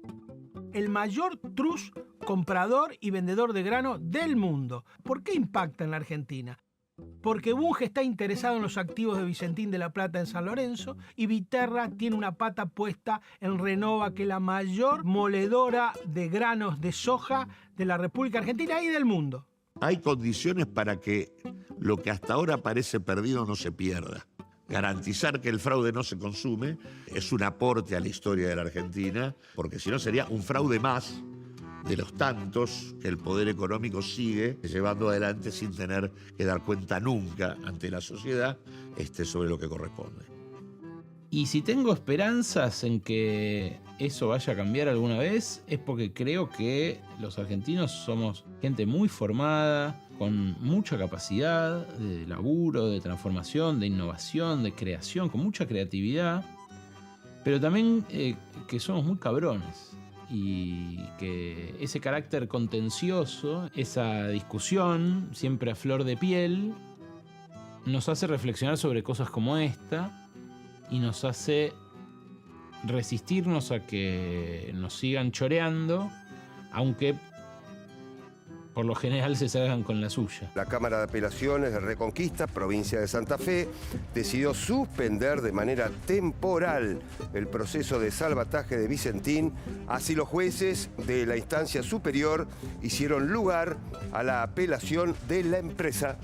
El mayor trust comprador y vendedor de grano del mundo. ¿Por qué impacta en la Argentina? Porque Bunge está interesado en los activos de Vicentín de la Plata en San Lorenzo y Viterra tiene una pata puesta en Renova, que es la mayor moledora de granos de soja de la República Argentina y del mundo. Hay condiciones para que lo que hasta ahora parece perdido no se pierda. Garantizar que el fraude no se consume es un aporte a la historia de la Argentina, porque si no sería un fraude más de los tantos que el poder económico sigue llevando adelante sin tener que dar cuenta nunca ante la sociedad sobre lo que corresponde. Y si tengo esperanzas en que eso vaya a cambiar alguna vez, es porque creo que los argentinos somos gente muy formada, con mucha capacidad de laburo, de transformación, de innovación, de creación, con mucha creatividad, pero también que somos muy cabrones. Y que ese carácter contencioso, esa discusión siempre a flor de piel, nos hace reflexionar sobre cosas como esta y nos hace resistirnos a que nos sigan choreando, aunque por lo general se salgan con la suya. La Cámara de Apelaciones de Reconquista, provincia de Santa Fe, decidió suspender de manera temporal el proceso de salvataje de Vicentín. Así los jueces de la instancia superior hicieron lugar a la apelación de la empresa.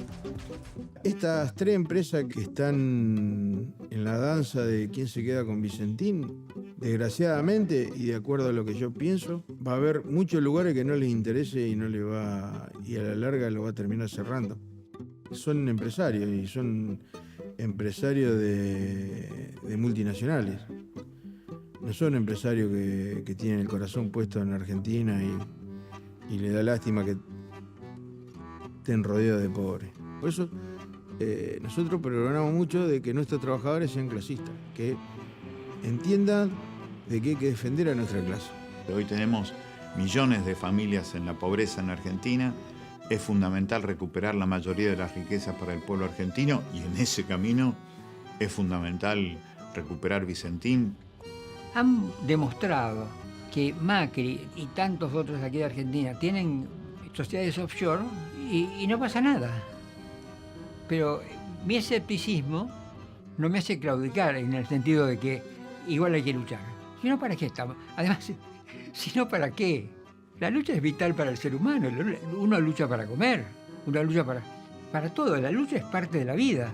Estas tres empresas que están en la danza de quién se queda con Vicentín, desgraciadamente, y de acuerdo a lo que yo pienso, va a haber muchos lugares que no les interese y no le va, y a la larga lo va a terminar cerrando. Son empresarios y son empresarios de multinacionales. No son empresarios que tienen el corazón puesto en Argentina y le da lástima que estén rodeados de pobres. Por eso nosotros pregonamos mucho de que nuestros trabajadores sean clasistas, que entiendan de que hay que defender a nuestra clase. Hoy tenemos millones de familias en la pobreza en Argentina. Es fundamental recuperar la mayoría de las riquezas para el pueblo argentino y en ese camino es fundamental recuperar Vicentín. Han demostrado que Macri y tantos otros aquí de Argentina tienen sociedades offshore y no pasa nada. Pero mi escepticismo no me hace claudicar en el sentido de que igual hay que luchar. Si no, ¿para qué estamos? Además, si no, ¿para qué? La lucha es vital para el ser humano. Uno lucha para comer, uno lucha para todo. La lucha es parte de la vida.